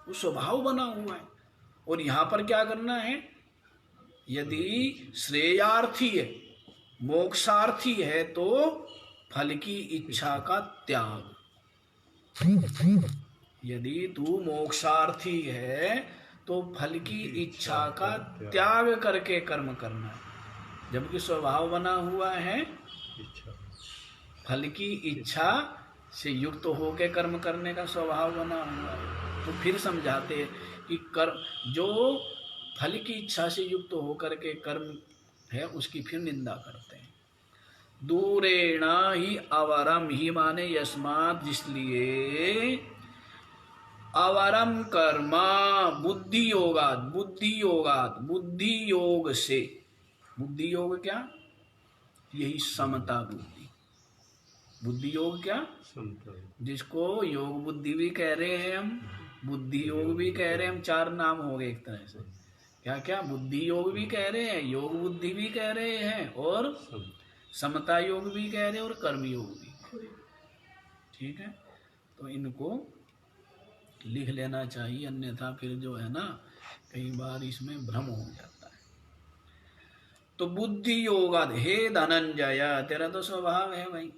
वो स्वभाव बना हुआ है। और यहाँ पर क्या करना है? यदि श्रेयार्थी है, मोक्षार्थी है, तो फल की इच्छा का त्याग। यदि तू मोक्षार्थी है तो फल की इच्छा का त्याग करके कर्म करना है। जबकि स्वभाव बना हुआ है
इच्छा
फल की इच्छा से युक्त होकर कर्म करने का स्वभाव बना हुआ है। तो फिर समझाते हैं कि कर्म जो फल की इच्छा से युक्त होकर के कर्म है उसकी फिर निंदा करते हैं। दूरेण ही अवरम, ही माने यस्मात्, जिसलिए, अवरम कर्म बुद्धि योगात, बुद्धि योगात, बुद्धि योग से। बुद्धि योग क्या? यही समता बुद्धि। बुद्धि योग क्या?
समता।
जिसको योग बुद्धि भी कह रहे हैं हम, बुद्धि योग भी कह रहे हैं हम। चार नाम हो गए एक तरह से। क्या क्या? बुद्धि योग भी कह रहे हैं, योग बुद्धि भी कह रहे हैं, और समता योग भी कह रहे हैं, और कर्म योग भी। ठीक है, तो इनको लिख लेना चाहिए, अन्यथा फिर जो है ना कई बार इसमें भ्रम हो जाता है। तो बुद्धि योगा, हे धनंजय, तेरा तो स्वभाव है भाई,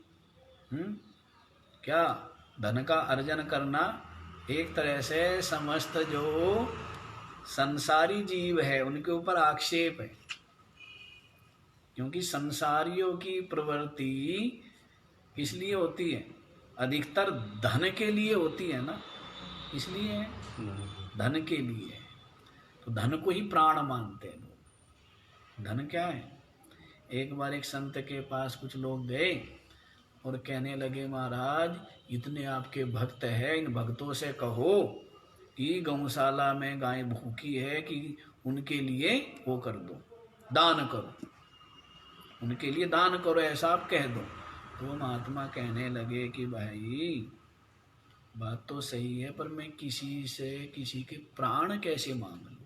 क्या? धन का अर्जन करना। एक तरह से समस्त जो संसारी जीव है उनके ऊपर आक्षेप है, क्योंकि संसारियों की प्रवृत्ति किस लिए होती है? अधिकतर धन के लिए होती है ना, इसलिए धन के लिए। तो धन को ही प्राण मानते हैं लोग। धन क्या है? एक बार एक संत के पास कुछ लोग गए और कहने लगे, महाराज इतने आपके भक्त हैं, इन भक्तों से कहो कि गौशाला में गाय भूखी है कि उनके लिए वो कर दो, दान करो, उनके लिए दान करो, ऐसा आप कह दो। तो महात्मा कहने लगे कि भाई बात तो सही है, पर मैं किसी से किसी के प्राण कैसे मांग लूं?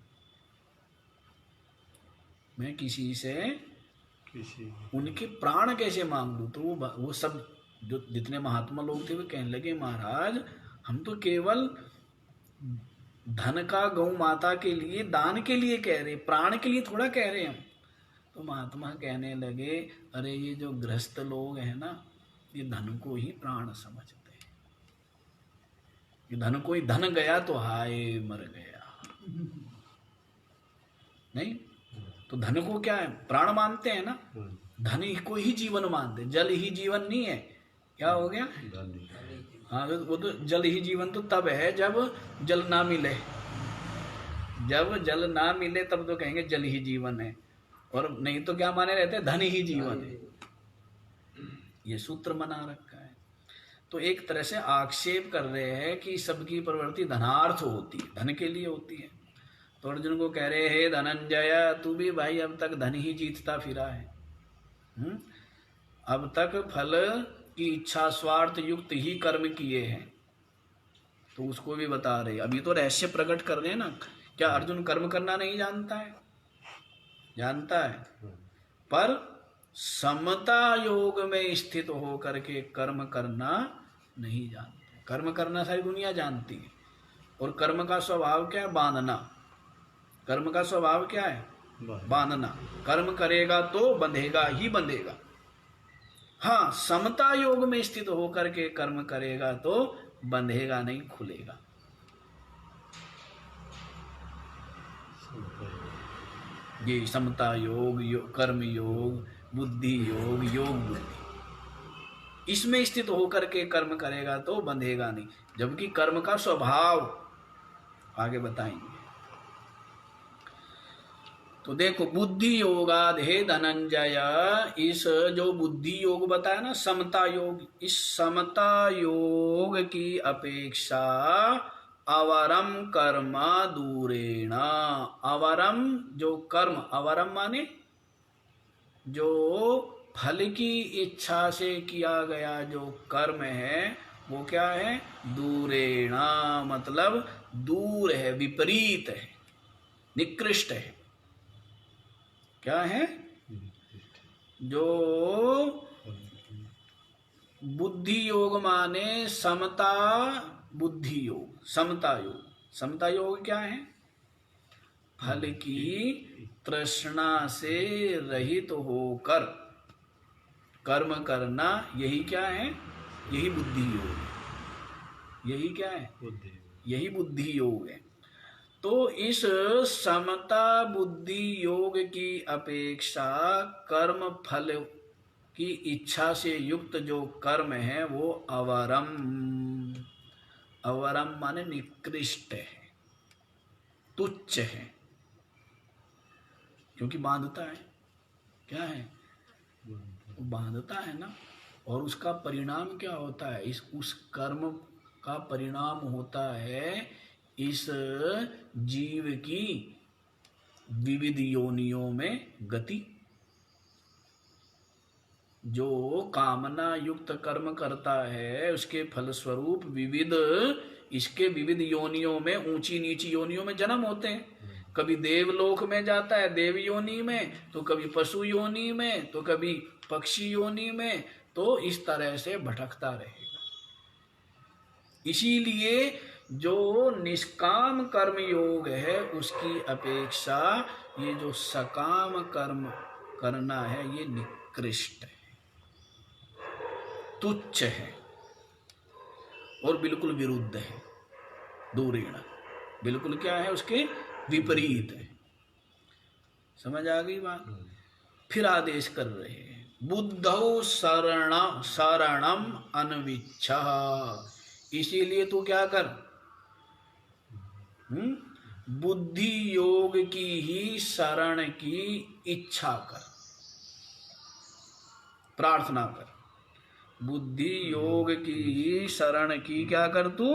मैं किसी से उनके प्राण कैसे मांग लूं? तो वो सब जो जितने महात्मा लोग थे वो कहने लगे, महाराज हम तो केवल धन का गौ माता के लिए, दान के लिए कह रहे, प्राण के लिए थोड़ा कह रहे हम। तो महात्मा कहने लगे, अरे ये जो गृहस्थ लोग हैं ना, ये धन को ही प्राण समझते हैं। ये धन को ही, धन गया तो हाय मर गया, नहीं तो धन को क्या है? प्राण मानते हैं ना। धन को ही जीवन मानते हैं। जल ही जीवन नहीं है, क्या हो गया? हाँ, वो तो जल ही जीवन तो तब है जब जल ना मिले। जब जल ना मिले तब तो कहेंगे जल ही जीवन है, और नहीं तो क्या माने रहते हैं? धन ही जीवन है। ये सूत्र बना रखा है। तो एक तरह से आक्षेप कर रहे हैं कि सबकी प्रवृत्ति धनार्थ होती है, धन के लिए होती है। तो अर्जुन को कह रहे, हे धनंजय, तू भी भाई अब तक धन ही जीतता फिरा है। अब तक फल की इच्छा स्वार्थ युक्त ही कर्म किए हैं। तो उसको भी बता रहे, अभी तो रहस्य प्रकट कर रहे हैं ना। क्या अर्जुन कर्म करना नहीं जानता है? जानता है, पर समता योग में स्थित होकर के कर्म करना नहीं जानता। कर्म करना सारी दुनिया जानती है। और कर्म का स्वभाव क्या है? बांधना। कर्म का स्वभाव क्या है? बांधना। कर्म करेगा तो बंधेगा ही बंधेगा। हाँ, समता योग में स्थित होकर के कर्म करेगा तो बंधेगा नहीं, खुलेगा। ये समता योग, कर्म योग, बुद्धि योग, योग बुद्धि, इसमें स्थित होकर के कर्म करेगा तो बंधेगा नहीं। जबकि कर्म का स्वभाव आगे बताएंगे। तो देखो, बुद्धि योगाद हे धनंजय, इस जो बुद्धि योग बताया ना, समता योग, इस समता योग की अपेक्षा अवरम कर्म दूरेण। अवरम जो कर्म, अवरम माने जो फल की इच्छा से किया गया जो कर्म है वो क्या है? दूरेण, मतलब दूर है, विपरीत है, निकृष्ट है। क्या है? जो बुद्धि योग माने समता बुद्धि योग, समता योग। समता योग क्या है? फल की तृष्णा से रहित होकर कर्म करना, यही क्या है? यही बुद्धि योग है। यही क्या है? यही बुद्धि योग है। तो इस समता बुद्धि योग की अपेक्षा कर्म फल की इच्छा से युक्त जो कर्म है वो अवरम, अवरम माने निकृष्ट है, तुच्छ है, क्योंकि बांधता है। क्या है? बांधता है ना। और उसका परिणाम क्या होता है? उस कर्म का परिणाम होता है इस जीव की विविध योनियों में गति। जो कामना युक्त कर्म करता है उसके फलस्वरूप इसके विविध योनियों में, ऊंची नीची योनियों में जन्म होते हैं। कभी देवलोक में जाता है, देव योनि में, तो कभी पशु योनि में, तो कभी पक्षी योनि में। तो इस तरह से भटकता रहेगा। इसीलिए जो निष्काम कर्म योग है उसकी अपेक्षा ये जो सकाम कर्म करना है ये निकृष्ट है, तुच्छ है और बिल्कुल विरुद्ध है। दूरेण बिल्कुल क्या है? उसके विपरीत है। समझ आ गई बात? फिर आदेश कर रहे हैं, बुद्धौ शरणम अनविच्छा। इसीलिए तू क्या कर? बुद्धि योग की ही शरण की इच्छा कर, प्रार्थना कर। बुद्धि योग की ही शरण की क्या कर? तू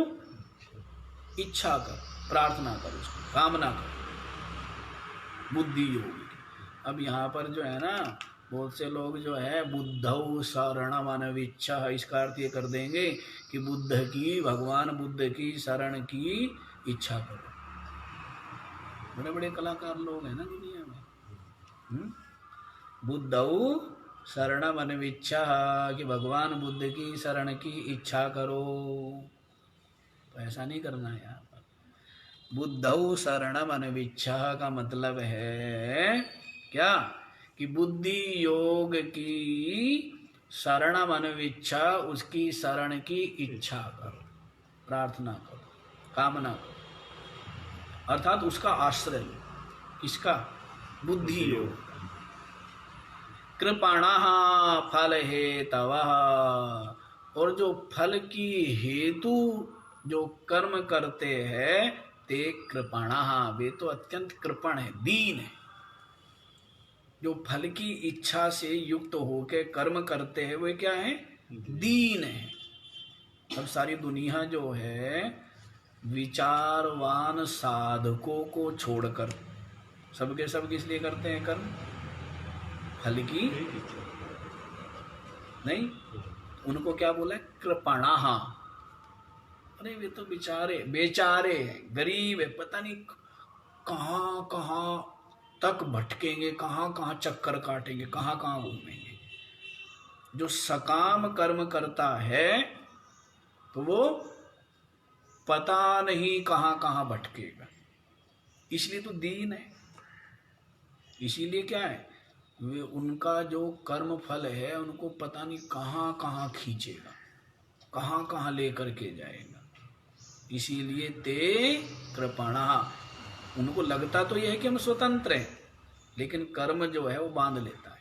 इच्छा कर, प्रार्थना कर, उसको कामना कर बुद्धि योग की। अब यहाँ पर जो है ना, बहुत से लोग जो है बुद्धौ शरणम अनविच्छा, इसका अर्थ ये कर देंगे कि बुद्ध की, भगवान बुद्ध की शरण की इच्छा करो। बड़े बड़े कलाकार लोग हैं ना दुनिया में। बुद्धौ शरणम अनविच्छा, कि भगवान बुद्ध की शरण की इच्छा करो। तो ऐसा नहीं करना है यहाँ पर। बुद्धौ शरणम अनविच्छा का मतलब है क्या? कि बुद्धि योग की शरणम अनविच्छा, उसकी शरण की इच्छा करो, प्रार्थना करो, कामना करो, अर्थात उसका आश्रय लो। किसका? बुद्धि योग। कृपणः फल हेतवः, और जो फल की हेतु जो कर्म करते हैं ते कृपणः, वे तो अत्यंत कृपण है, दीन है। जो फल की इच्छा से युक्त होकर कर्म करते हैं वे क्या है? दीन है। अब सारी दुनिया जो है विचारवान साधकों को छोड़कर सबके सब किस लिए करते हैं कर्म? फल की
एक इच्छा।
नहीं, उनको क्या बोला है? कृपणाः। अरे वे तो बेचारे हैं, गरीब है, पता नहीं कहाँ कहाँ तक भटकेंगे, कहाँ कहाँ चक्कर काटेंगे, कहाँ कहाँ घूमेंगे। जो सकाम कर्म करता है तो वो पता नहीं कहाँ कहाँ भटकेगा, इसलिए तो दीन है। इसीलिए क्या है, वे उनका जो कर्म फल है उनको पता नहीं कहाँ कहाँ खींचेगा, कहाँ कहाँ लेकर के जाएगा। इसीलिए ते कृपणा, उनको लगता तो यह है कि हम स्वतंत्र हैं, लेकिन कर्म जो है वो बांध लेता है।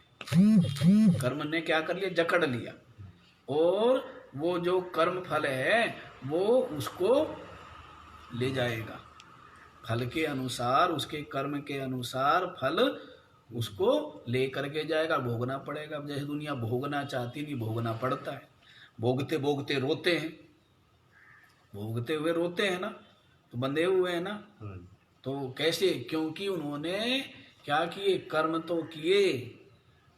कर्म ने क्या कर लिया? जकड़ लिया, और वो जो कर्म फल है वो उसको ले जाएगा। फल के अनुसार, उसके कर्म के अनुसार फल उसको ले करके जाएगा, भोगना पड़ेगा। अब जैसे दुनिया भोगना चाहती नहीं, भोगना पड़ता है। भोगते भोगते रोते हैं, भोगते हुए रोते हैं ना, तो बंधे हुए हैं ना।
हाँ।
तो कैसे? क्योंकि उन्होंने क्या किए? कर्म तो किए,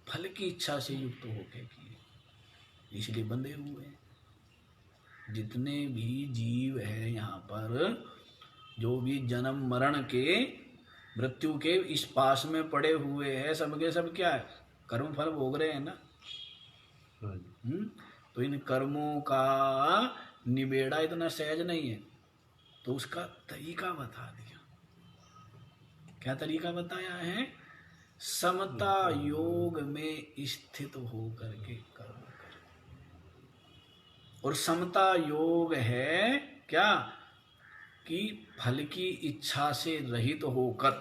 फल की इच्छा से युक्त होकर किए, इसलिए बंधे हुए हैं। जितने भी जीव है यहाँ पर, जो भी जन्म मरण के, मृत्यु के इस पास में पड़े हुए हैं, सबके सब क्या है? कर्म फल भोग रहे हैं ना।
हाँ।
तो इन कर्मों का निबेड़ा इतना सहज नहीं है, तो उसका तरीका बता दिया। क्या तरीका बताया है? समता योग में स्थित होकर के कर्म कर। और समता योग है क्या? कि फल की इच्छा से रहित होकर,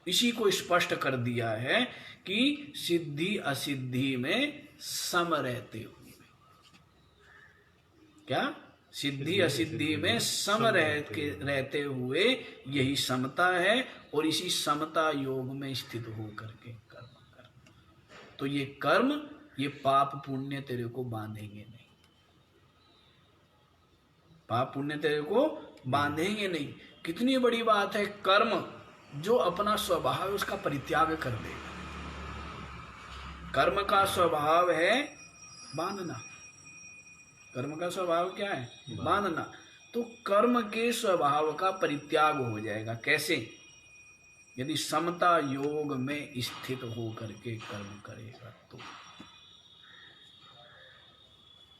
इसी को स्पष्ट कर दिया है कि सिद्धि असिद्धि में सम रहते हुए। क्या? सिद्धि असिद्धि में सम रहते हुए यही समता है, और इसी समता योग में स्थित होकर के कर्म कर। तो ये कर्म, ये पाप पुण्य तेरे को बांधेंगे नहीं, पाप पुण्य तेरे को बांधेंगे नहीं। कितनी बड़ी बात है! कर्म जो अपना स्वभाव है उसका परित्याग कर देगा। कर्म का स्वभाव है बांधना। कर्म का स्वभाव क्या है? बांधना। तो कर्म के स्वभाव का परित्याग हो जाएगा। कैसे? यदि समता योग में स्थित होकर के कर्म करेगा तो।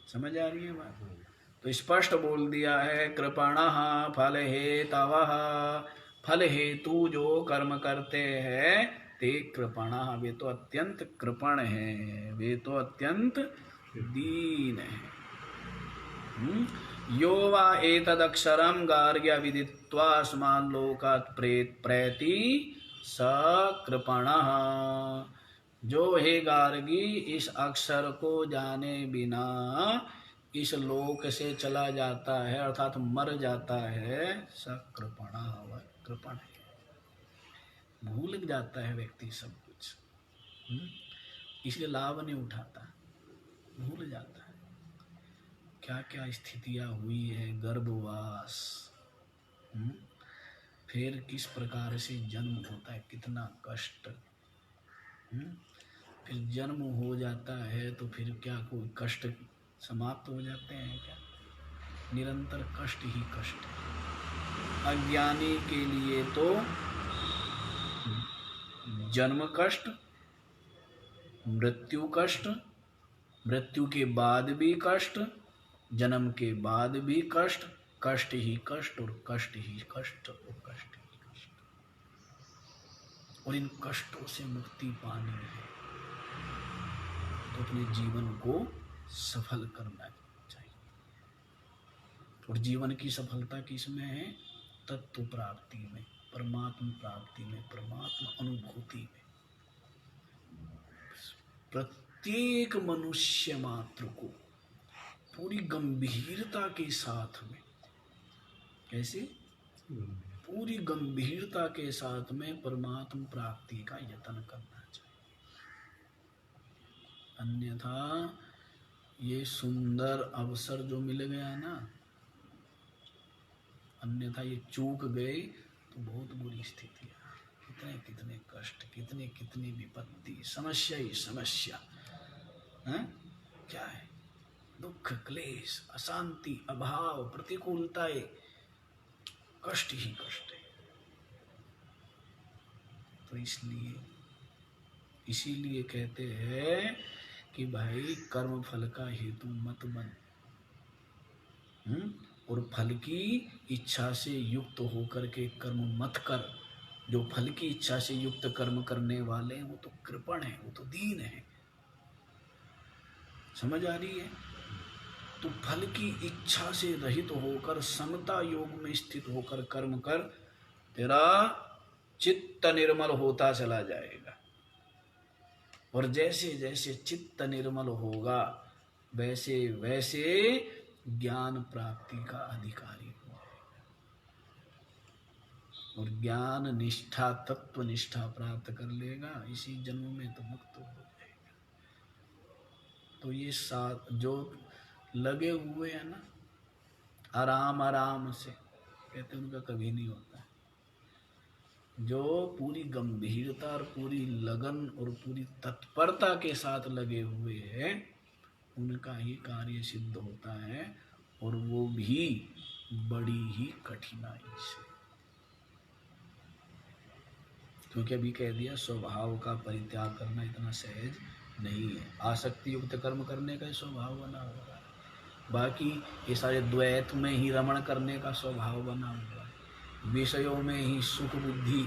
समझ आ रही है बात? तो स्पष्ट बोल दिया है, कृपणः फल हेतवः। फल हेतु जो कर्म करते हैं ते कृपणः, वे तो अत्यंत कृपण है, वे तो अत्यंत दीन है। यो वा एतदक्षरं गार्ग्य विदित्वा अस्मान् लोकात् प्रैति स कृपणः। जो हे गार्गी इस अक्षर को जाने बिना इस लोक से चला जाता है, अर्थात मर जाता है, स कृपणः, वह कृपण है। भूल जाता है व्यक्ति सब कुछ, इसलिए लाभ नहीं उठाता, भूल जाता है क्या क्या स्थितियां हुई है, गर्भवास, फिर किस प्रकार से जन्म होता है, कितना कष्ट, फिर जन्म हो जाता है तो फिर क्या कोई कष्ट समाप्त हो जाते हैं क्या? निरंतर कष्ट ही कष्ट है। अज्ञानी के लिए तो जन्म कष्ट, मृत्यु कष्ट, मृत्यु के बाद भी कष्ट, जन्म के बाद भी कष्ट, कष्ट ही कष्ट और कष्ट ही कष्ट और कष्ट ही कष्ट। और इन कष्टों से मुक्ति पानी है तो अपने जीवन को सफल करना चाहिए। और जीवन की सफलता किसमें है? तत्व प्राप्ति में, परमात्मा प्राप्ति में, परमात्मा अनुभूति में। प्रत्येक मनुष्य मात्र को पूरी गंभीरता के साथ में, कैसे? पूरी गंभीरता के साथ में परमात्मा प्राप्ति का यत्न करना चाहिए। अन्यथा ये सुंदर अवसर जो मिल गया ना, अन्यथा ये चूक गए तो बहुत बुरी स्थिति है। कितने कितने कष्ट, कितनी कितनी विपत्ति, समस्या ही समस्या है। क्या है? दुख, क्लेश, अशांति, अभाव, प्रतिकूलताएं, कष्ट ही कष्ट है। तो इसीलिए कहते हैं कि भाई कर्म फल का हेतु मत बन, और फल की इच्छा से युक्त होकर के कर्म मत कर। जो फल की इच्छा से युक्त कर्म करने वाले हैं वो तो कृपण है, वो तो दीन है। समझ आ रही है? तो फल की इच्छा से रहित होकर समता योग में स्थित होकर कर्म कर, तेरा चित्त निर्मल होता चला जाएगा। और जैसे जैसे चित्त निर्मल होगा वैसे वैसे ज्ञान प्राप्ति का अधिकारी हो जाएगा। और ज्ञान निष्ठा, तत्व निष्ठा प्राप्त कर लेगा, इसी जन्म में तो मुक्त हो जाएगा। तो ये साथ जो लगे हुए हैं ना आराम आराम से, कहते उनका कभी नहीं होता। जो पूरी गंभीरता और पूरी लगन और पूरी तत्परता के साथ लगे हुए हैं उनका ही कार्य सिद्ध होता है, और वो भी बड़ी ही कठिनाई से। क्योंकि अभी कह दिया स्वभाव का परित्याग करना इतना सहज नहीं है। आसक्ति युक्त कर्म करने का स्वभाव बना हुआ है, बाकी ये सारे द्वैत में ही रमण करने का स्वभाव बना हुआ है, विषयों में ही सुख बुद्धि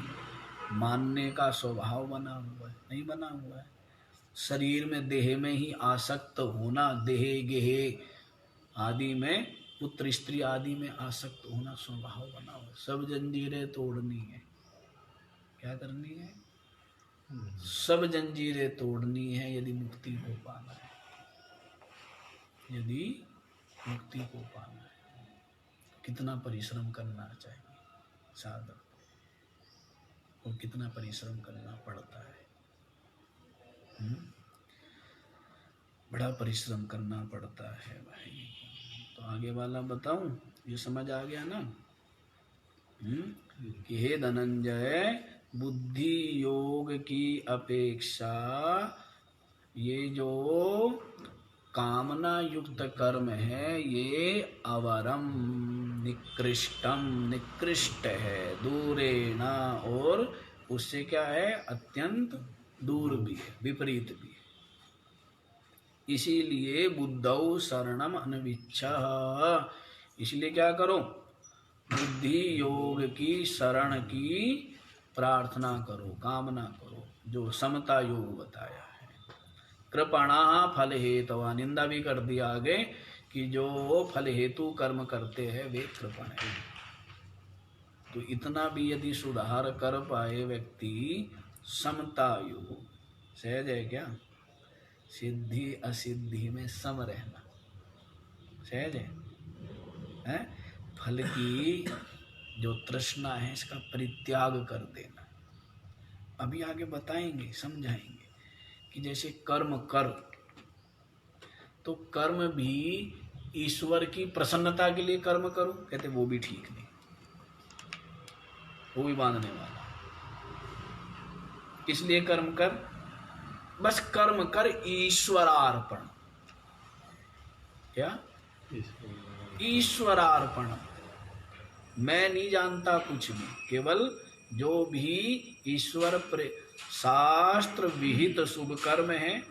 मानने का स्वभाव बना हुआ है, नहीं बना हुआ है। शरीर में देह में ही आसक्त होना, देहे गेहे आदि में, पुत्र स्त्री आदि में आसक्त होना स्वभाव बना हुआ है। सब जंजीरें तोड़नी है। क्या करनी है? सब जंजीरें तोड़नी है यदि मुक्ति को पाना है। यदि मुक्ति को पाना है कितना परिश्रम करना चाहिए साधक को, और कितना परिश्रम करना पड़ता है। बड़ा परिश्रम करना पड़ता है भाई। तो आगे वाला बताऊं? ये समझ आ गया ना? कि हे धनंजय, बुद्धि योग की अपेक्षा ये जो कामना युक्त कर्म है ये अवरम, निकृष्टम, निकृष्ट है, दूरेणा, और उससे क्या है? अत्यंत दूर भी है, विपरीत भी है। इसीलिए बुद्धौ शरणम अनविच्छा, इसलिए क्या करो? बुद्धि योग की शरण की प्रार्थना करो, कामना करो, जो समता योग बताया है। कृपणा फल हेतु, निंदा भी कर दिया आगे कि जो फल हेतु कर्म करते हैं वे कृपण है। तो इतना भी यदि सुधार कर पाए व्यक्ति, समता योग सहज है क्या? सिद्धि असिद्धि में सम रहना सहज है? फल की जो तृष्णा है इसका परित्याग कर देना। अभी आगे बताएंगे, समझाएंगे कि जैसे कर्म कर, तो कर्म भी ईश्वर की प्रसन्नता के लिए कर्म करो, कहते वो भी ठीक नहीं, वो भी बांधने वाला। इसलिए कर्म कर, बस कर्म कर ईश्वरार्पण। क्या? ईश्वरार्पण। मैं नहीं जानता कुछ भी, केवल जो भी ईश्वर शास्त्र विहित शुभ कर्म है,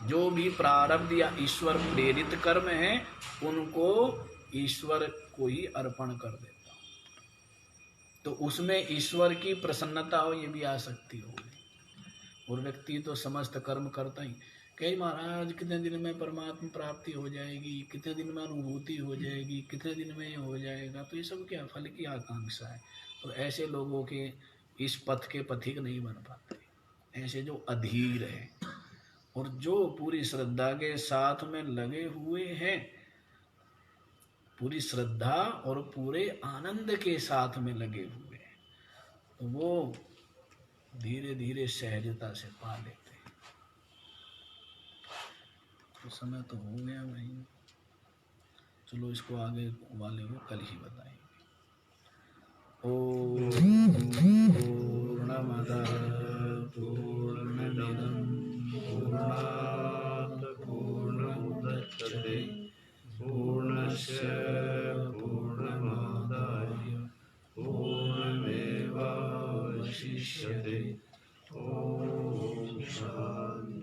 जो भी प्रारब्ध या ईश्वर प्रेरित कर्म है, उनको ईश्वर को ही अर्पण कर देता हूँ। तो उसमें ईश्वर की प्रसन्नता हो, ये भी आसक्ति होगी। और व्यक्ति तो समस्त कर्म करता ही, कहीं महाराज कितने दिन में परमात्मा प्राप्ति हो जाएगी, कितने दिन में अनुभूति हो जाएगी, कितने दिन में हो जाएगा। तो ये सब क्या? फल की आकांक्षा है। तो ऐसे लोगों के इस पथ के पथिक नहीं बन पाते। ऐसे जो अधीर है और जो पूरी श्रद्धा के साथ में लगे हुए हैं, पूरी श्रद्धा और पूरे आनंद के साथ में लगे हुए हैं, तो वो धीरे धीरे सहजता से पा लेते हैं। तो समय तो हो गया भाई, चलो इसको आगे वाले को कल ही बताएंगे। ओम पूर्णमदः पूर्णमिदं पूर्णात् पूर्णमुदच्यते पूर्णस्य पूर्णमादाय पूर्णमेवावशिष्यते। ओम शांति।